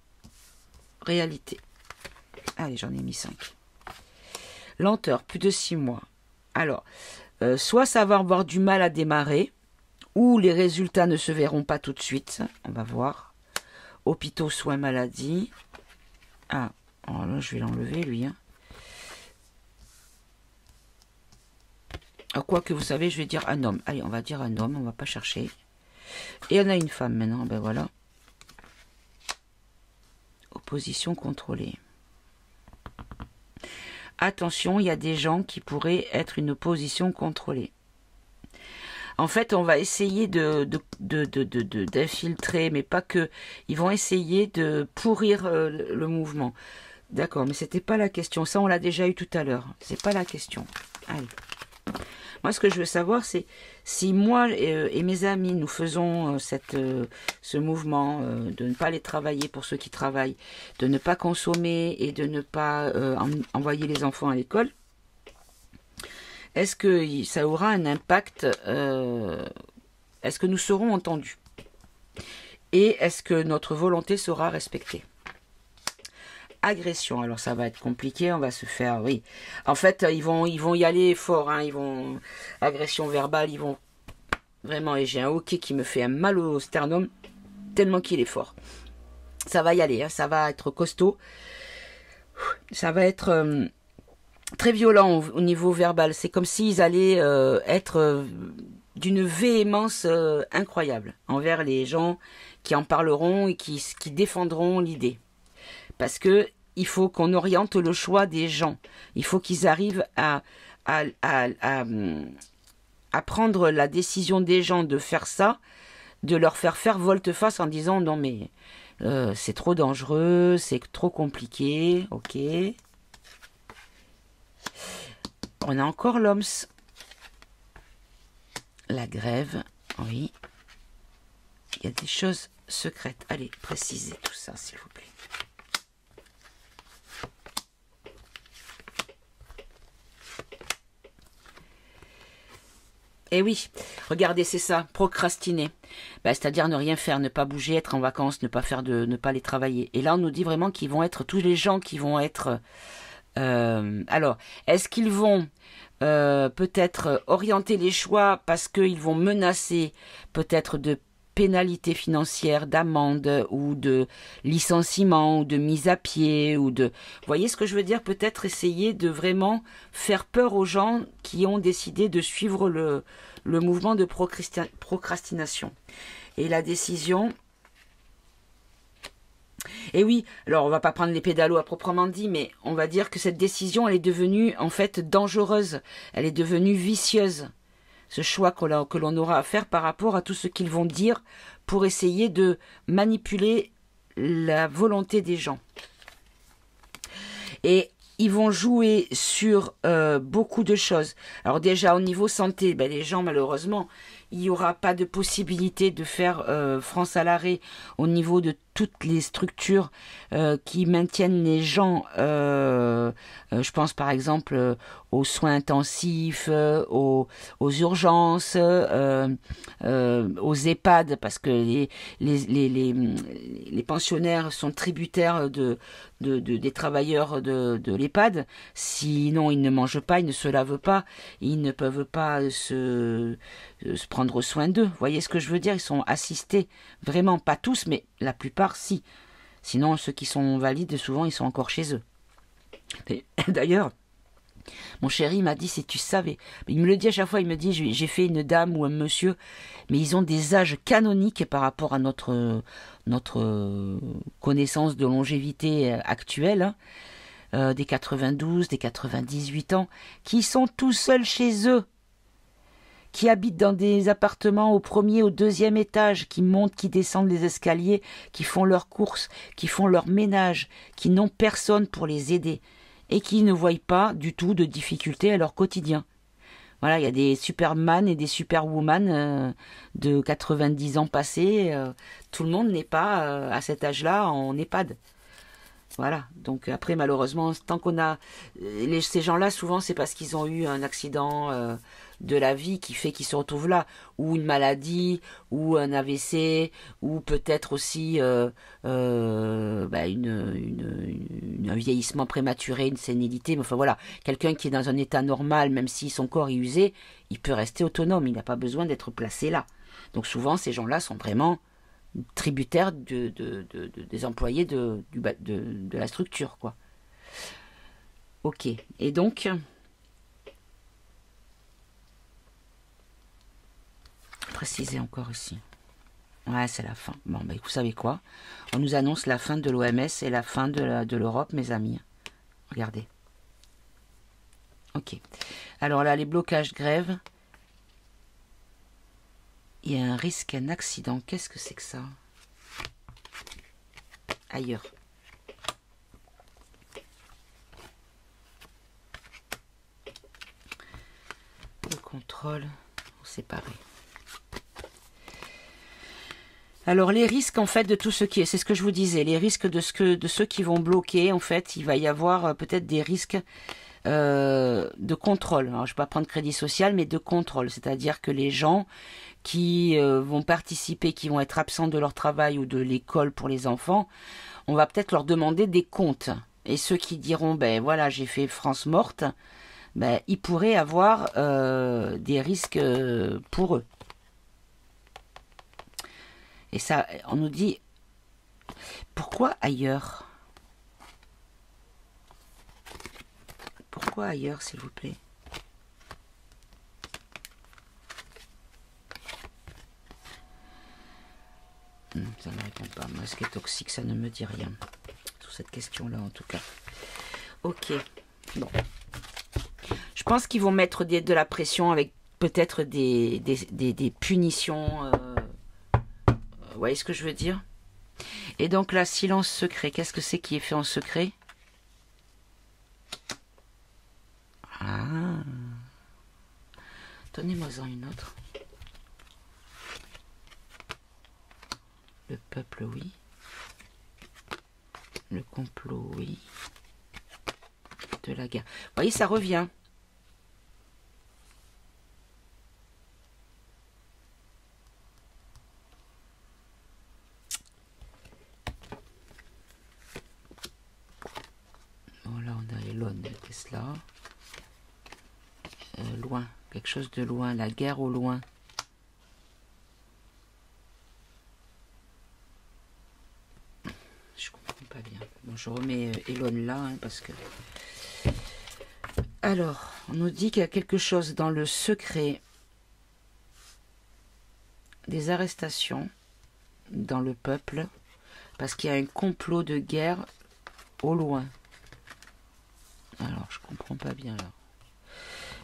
réalité? Allez, j'en ai mis 5. Lenteur, plus de 6 mois. Alors, soit ça va avoir du mal à démarrer, ou les résultats ne se verront pas tout de suite. On va voir. Hôpitaux, soins, maladies. Ah, alors là, je vais l'enlever, lui. Hein. Quoi que vous savez, je vais dire un homme. Allez, on va dire un homme, on va pas chercher. Et on a une femme maintenant, ben voilà. Opposition contrôlée. Attention, il y a des gens qui pourraient être une opposition contrôlée. En fait, on va essayer d'infiltrer, mais pas que. Ils vont essayer de pourrir le mouvement. D'accord, mais c'était pas la question. Ça, on l'a déjà eu tout à l'heure. C'est pas la question. Allez. Moi, ce que je veux savoir, c'est si moi et mes amis, nous faisons ce mouvement de ne pas aller travailler pour ceux qui travaillent, de ne pas consommer et de ne pas envoyer les enfants à l'école, est-ce que ça aura un impact? Est-ce que nous serons entendus? Et est-ce que notre volonté sera respectée? Agression, alors ça va être compliqué, on va se faire, oui. En fait, ils vont y aller fort, hein, agression verbale, ils vont vraiment, et j'ai un hoquet qui me fait un mal au sternum, tellement qu'il est fort. Ça va y aller, hein, ça va être costaud, ça va être très violent au niveau verbal, c'est comme s'ils allaient être d'une véhémence incroyable envers les gens qui en parleront et qui défendront l'idée. Parce que il faut qu'on oriente le choix des gens. Il faut qu'ils arrivent à prendre la décision des gens de faire ça, de leur faire volte-face en disant non mais c'est trop dangereux, c'est trop compliqué, ok. On a encore l'OMS. La grève, oui. Il y a des choses secrètes. Allez, précisez tout ça s'il vous plaît. Eh oui, regardez, c'est ça, procrastiner. Ben, c'est-à-dire ne rien faire, ne pas bouger, être en vacances, ne pas aller travailler. Et là, on nous dit vraiment qu'ils vont être, tous les gens qui vont être Alors, est-ce qu'ils vont peut-être orienter les choix parce qu'ils vont menacer peut-être de pénalités financières, d'amende ou de licenciement ou de mise à pied ou de... Vous voyez ce que je veux dire? Peut-être essayer de vraiment faire peur aux gens qui ont décidé de suivre le mouvement de procrastination. Et la décision... Et oui, alors on va pas prendre les pédalos à proprement dit, mais on va dire que cette décision, elle est devenue en fait dangereuse, elle est devenue vicieuse. Ce choix que l'on aura à faire par rapport à tout ce qu'ils vont dire pour essayer de manipuler la volonté des gens. Et ils vont jouer sur beaucoup de choses. Alors déjà au niveau santé, ben, les gens malheureusement, il n'y aura pas de possibilité de faire France à l'arrêt au niveau de toutes les structures qui maintiennent les gens, je pense par exemple aux soins intensifs, aux urgences, aux EHPAD, parce que les pensionnaires sont tributaires des travailleurs de l'EHPAD. Sinon, ils ne mangent pas, ils ne se lavent pas, ils ne peuvent pas se prendre soin d'eux. Vous voyez ce que je veux dire? Ils sont assistés, vraiment pas tous, mais la plupart si. Sinon, ceux qui sont valides, souvent, ils sont encore chez eux. D'ailleurs, mon chéri m'a dit, si tu savais, il me le dit à chaque fois, il me dit, j'ai fait une dame ou un monsieur, mais ils ont des âges canoniques par rapport à notre connaissance de longévité actuelle, hein, des 92, des 98 ans, qui sont tout seuls chez eux, qui habitent dans des appartements au premier, au deuxième étage, qui montent, qui descendent les escaliers, qui font leurs courses, qui font leur ménage, qui n'ont personne pour les aider et qui ne voient pas du tout de difficultés à leur quotidien. Voilà, il y a des superman et des superwoman de 90 ans passés. Tout le monde n'est pas à cet âge-là en EHPAD. Voilà, donc après malheureusement, tant qu'on a... ces gens-là, souvent, c'est parce qu'ils ont eu un accident de la vie qui fait qu'ils se retrouvent là, ou une maladie, ou un AVC, ou peut-être aussi un vieillissement prématuré, une sénilité. Mais enfin voilà, quelqu'un qui est dans un état normal, même si son corps est usé, il peut rester autonome, il n'a pas besoin d'être placé là. Donc souvent, ces gens-là sont vraiment tributaires des employés de la structure, quoi. Ok, et donc... préciser encore ici. Ouais, c'est la fin. Bon, ben, vous savez quoi? On nous annonce la fin de l'OMS et la fin de l'Europe, mes amis. Regardez. Ok. Alors là, les blocages grèves. Il y a un risque, un accident. Qu'est-ce que c'est que ça? Ailleurs. Le contrôle séparé. Alors les risques en fait de tout ce qui est, c'est ce que je vous disais, les risques de ceux qui vont bloquer, en fait, il va y avoir peut-être des risques de contrôle. Alors je ne vais pas prendre crédit social, mais de contrôle, c'est-à-dire que les gens qui vont participer, qui vont être absents de leur travail ou de l'école pour les enfants, on va peut-être leur demander des comptes. Et ceux qui diront, ben voilà, j'ai fait France morte, ben ils pourraient avoir des risques pour eux. Et ça, on nous dit, pourquoi ailleurs? Pourquoi ailleurs, s'il vous plaît? Ça ne répond pas. Moi, ce qui est toxique, ça ne me dit rien. Sur cette question-là, en tout cas. Ok. Bon. Je pense qu'ils vont mettre de la pression avec peut-être des punitions... vous voyez ce que je veux dire? Et donc là, silence secret. Qu'est-ce que c'est qui est fait en secret? Ah. Donnez-moi-en une autre. Le peuple, oui. Le complot, oui. De la guerre. Vous voyez, ça revient. Bon, là, on a Elon. Qu'est-ce là? Loin, quelque chose de loin, la guerre au loin. Je comprends pas bien. Bon, je remets Elon là, hein, parce que... Alors, on nous dit qu'il y a quelque chose dans le secret, des arrestations dans le peuple, parce qu'il y a un complot de guerre au loin. Alors, je comprends pas bien là.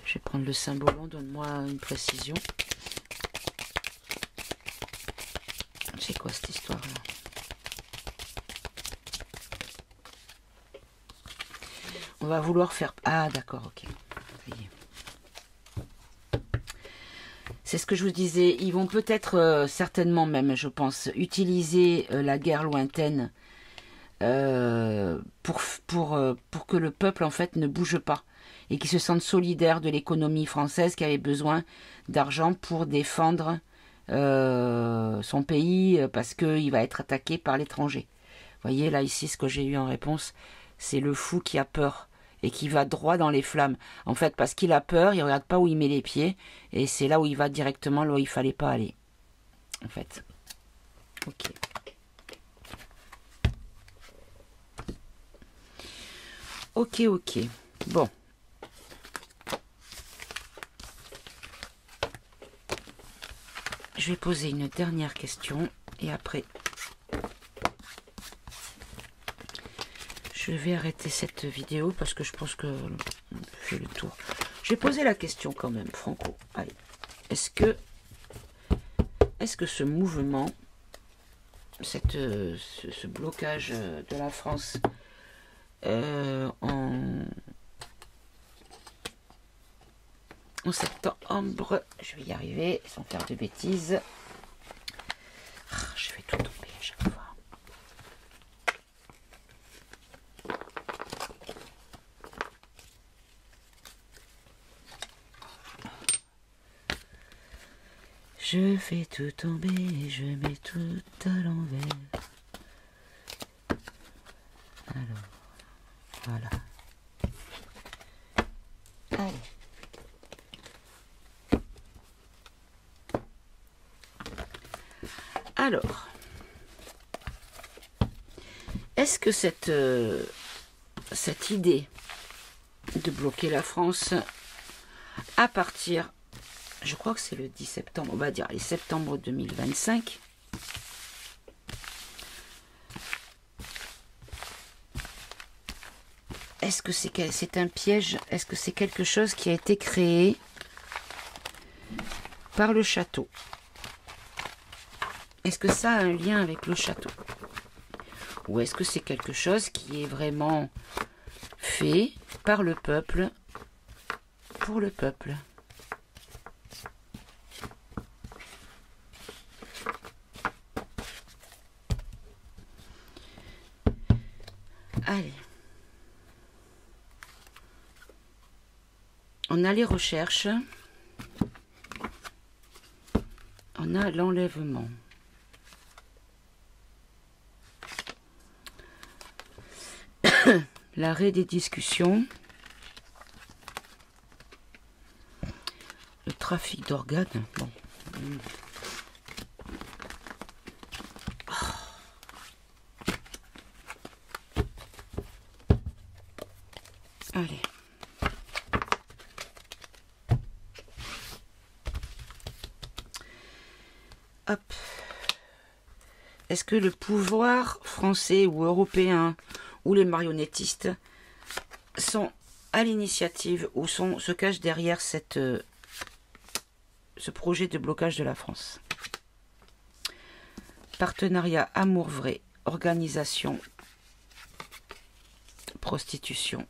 Je vais prendre le symbole, donne-moi une précision. C'est quoi cette histoire-là? On va vouloir faire... Ah, d'accord, ok. Ça y est. C'est ce que je vous disais. Ils vont peut-être, certainement même, je pense, utiliser la guerre lointaine pour que le peuple, en fait, ne bouge pas. Et qui se sentent solidaires de l'économie française qui avait besoin d'argent pour défendre son pays parce qu'il va être attaqué par l'étranger. Vous voyez, là, ici, ce que j'ai eu en réponse, c'est le fou qui a peur et qui va droit dans les flammes. En fait, parce qu'il a peur, il ne regarde pas où il met les pieds et c'est là où il va directement, là où il ne fallait pas aller. En fait. Ok. Ok, ok. Bon. Je vais poser une dernière question et après je vais arrêter cette vidéo parce que je pense que on fait le tour. Je vais poser la question quand même, Franco. Allez. Est-ce que ce mouvement, ce blocage de la France en septembre, je vais y arriver sans faire de bêtises. Je vais tout tomber à chaque fois. Je fais tout tomber, je mets tout à l'envers. Alors, voilà. Allez. Alors, est-ce que cette idée de bloquer la France à partir, je crois que c'est le 10 septembre, on va dire les septembre 2025, est-ce que c'est un piège? Est-ce que c'est quelque chose qui a été créé par le château? Est-ce que ça a un lien avec le château? Ou est-ce que c'est quelque chose qui est vraiment fait par le peuple, pour le peuple? Allez. On a les recherches. On a l'enlèvement. L'arrêt des discussions. Le trafic d'organes. Bon. Allez. Hop. Est-ce que le pouvoir français ou européen ou les marionnettistes sont à l'initiative ou se cachent derrière ce projet de blocage de la France? Partenariat amour vrai, organisation, prostitution,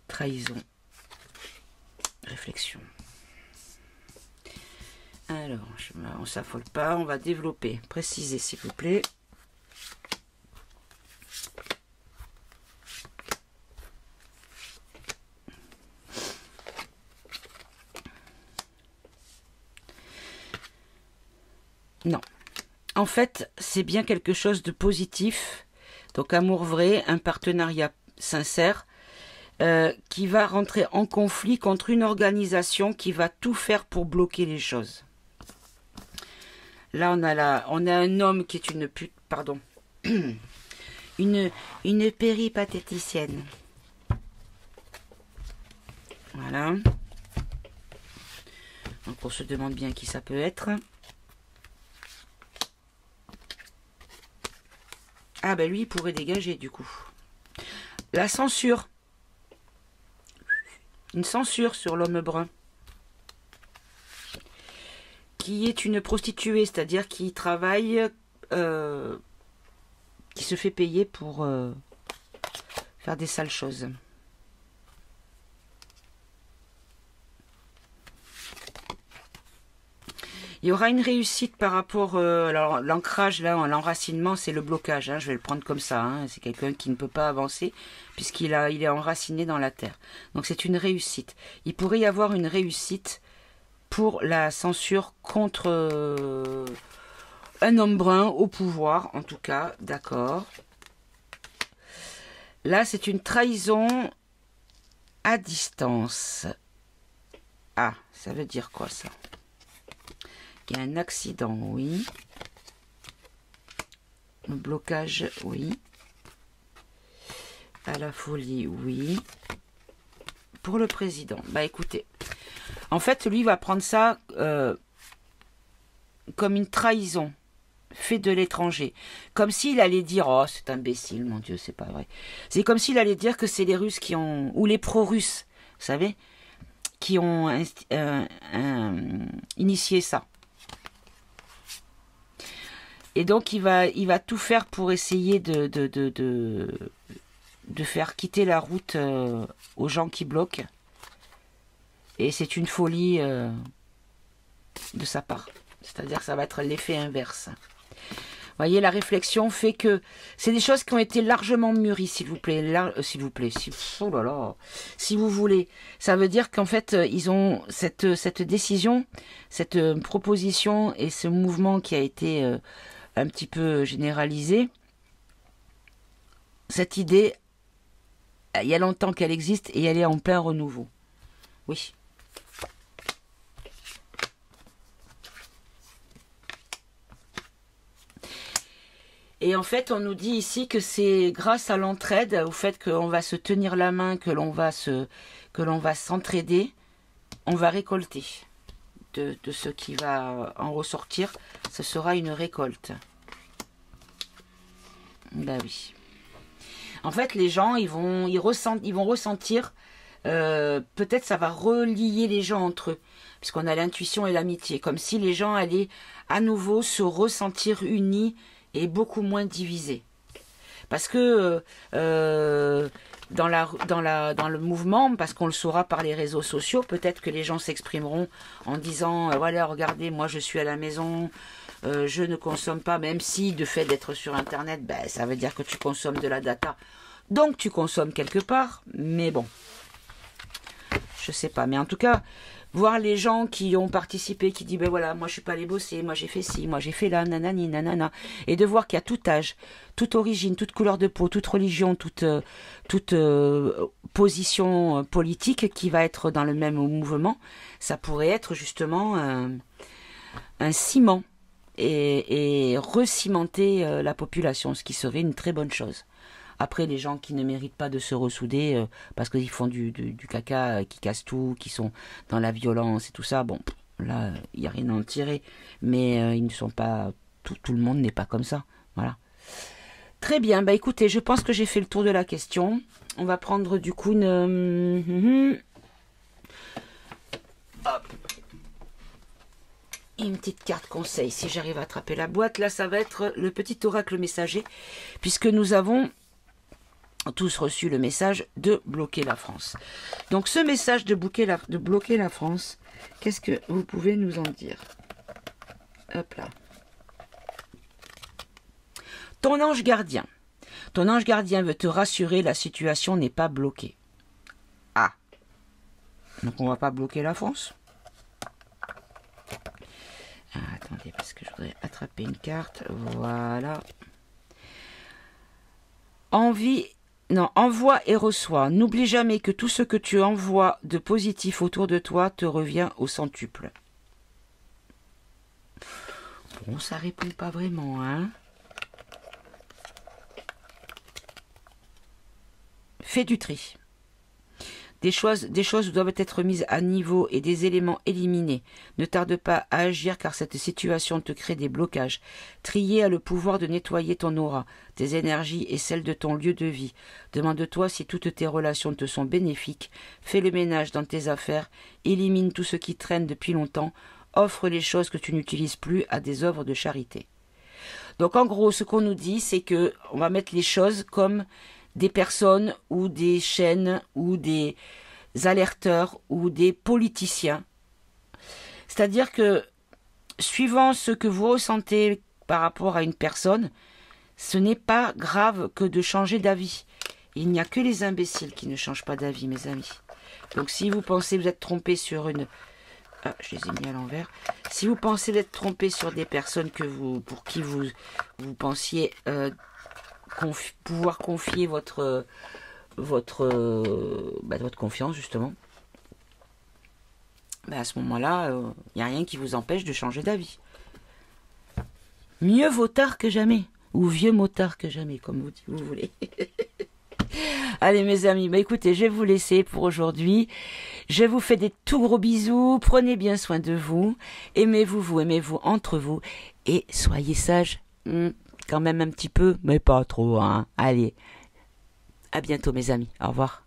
trahison, réflexion. Alors, on ne s'affole pas, on va développer, préciser s'il vous plaît. Non. En fait, c'est bien quelque chose de positif. Donc, amour vrai, un partenariat sincère, qui va rentrer en conflit contre une organisation qui va tout faire pour bloquer les choses. Là, on a un homme qui est une pute, pardon, une péripatéticienne. Voilà. Donc on se demande bien qui ça peut être. Ah ben lui, il pourrait dégager du coup. La censure. Une censure sur l'homme brun. Qui est une prostituée, c'est-à-dire qui travaille, qui se fait payer pour faire des sales choses. Il y aura une réussite par rapport... alors l'ancrage, là, l'enracinement, c'est le blocage. Hein, je vais le prendre comme ça. Hein, c'est quelqu'un qui ne peut pas avancer puisqu'il est enraciné dans la terre. Donc c'est une réussite. Il pourrait y avoir une réussite pour la censure contre un homme brun au pouvoir, en tout cas. D'accord. Là, c'est une trahison à distance. Ah, ça veut dire quoi ça ? Il y a un accident, oui. Le blocage, oui. À la folie, oui. Pour le président, bah écoutez. En fait, lui va prendre ça comme une trahison faite de l'étranger. Comme s'il allait dire, oh c'est imbécile, mon Dieu, c'est pas vrai. C'est comme s'il allait dire que c'est les Russes qui ont, ou les pro-russes, vous savez, qui ont initié ça. Et donc, il va tout faire pour essayer de faire quitter la route aux gens qui bloquent. Et c'est une folie de sa part. C'est-à-dire que ça va être l'effet inverse. Vous voyez, la réflexion fait que c'est des choses qui ont été largement mûries, s'il vous plaît. S'il vous plaît. Oh là là. Si vous voulez. Ça veut dire qu'en fait, ils ont cette décision, cette proposition et ce mouvement qui a été... un petit peu généralisé. Cette idée, il y a longtemps qu'elle existe et elle est en plein renouveau. Oui. Et en fait, on nous dit ici que c'est grâce à l'entraide, au fait qu'on va se tenir la main, que l'on va s'entraider, on va récolter. De ce qui va en ressortir, ce sera une récolte. Ben oui. En fait, les gens, ils vont ressentir, peut-être ça va relier les gens entre eux, puisqu'on a l'intuition et l'amitié, comme si les gens allaient à nouveau se ressentir unis et beaucoup moins divisés. Parce que dans le mouvement, parce qu'on le saura par les réseaux sociaux, peut-être que les gens s'exprimeront en disant voilà, regardez, moi je suis à la maison, je ne consomme pas, même si de fait d'être sur internet, ben, ça veut dire que tu consommes de la data, donc tu consommes quelque part, mais bon, je sais pas, mais en tout cas, voir les gens qui ont participé, qui disent ben voilà, moi je suis pas allé bosser, moi j'ai fait ci, moi j'ai fait là, nanani, nanana, et de voir qu'il y a tout âge, toute origine, toute couleur de peau, toute religion, toute position politique qui va être dans le même mouvement, ça pourrait être justement un ciment et recimenter la population, ce qui serait une très bonne chose. Après, les gens qui ne méritent pas de se ressouder parce qu'ils font du caca, qui cassent tout, qui sont dans la violence et tout ça, bon, là, il n'y a rien à en tirer. Mais ils ne sont pas... Tout le monde n'est pas comme ça. Voilà. Très bien. Bah écoutez, je pense que j'ai fait le tour de la question. On va prendre du coup une... Hop. Une petite carte conseil. Si j'arrive à attraper la boîte, là, ça va être le petit oracle messager, puisque nous avons... tous reçu le message de bloquer la France. Donc ce message de bloquer la France, qu'est-ce que vous pouvez nous en dire? Hop là. Ton ange gardien. Ton ange gardien veut te rassurer, la situation n'est pas bloquée. Ah. Donc on va pas bloquer la France? Ah, attendez, parce que je voudrais attraper une carte. Voilà. Envie Non, envoie et reçois. N'oublie jamais que tout ce que tu envoies de positif autour de toi te revient au centuple. Bon, ça répond pas vraiment, hein. Fais du tri. Des choses doivent être mises à niveau et des éléments éliminés. Ne tarde pas à agir car cette situation te crée des blocages. Trier a le pouvoir de nettoyer ton aura, tes énergies et celles de ton lieu de vie. Demande-toi si toutes tes relations te sont bénéfiques. Fais le ménage dans tes affaires. Élimine tout ce qui traîne depuis longtemps. Offre les choses que tu n'utilises plus à des œuvres de charité. Donc en gros, ce qu'on nous dit, c'est que on va mettre les choses comme des personnes ou des chaînes ou des alerteurs ou des politiciens. C'est-à-dire que suivant ce que vous ressentez par rapport à une personne, ce n'est pas grave que de changer d'avis. Il n'y a que les imbéciles qui ne changent pas d'avis, mes amis. Donc si vous pensez vous êtes trompé sur une... Ah, je les ai mis à l'envers. Si vous pensez être trompé sur des personnes pour qui vous pensiez... pouvoir confier votre confiance justement, à ce moment-là, il n'y a rien qui vous empêche de changer d'avis. Mieux vaut tard que jamais, ou vieux motard que jamais, comme vous voulez. Allez mes amis, écoutez, je vais vous laisser pour aujourd'hui. Je vous fais des tout gros bisous, prenez bien soin de vous, aimez-vous entre vous, et soyez sages. Quand même un petit peu, mais pas trop, hein. Allez, à bientôt mes amis, au revoir.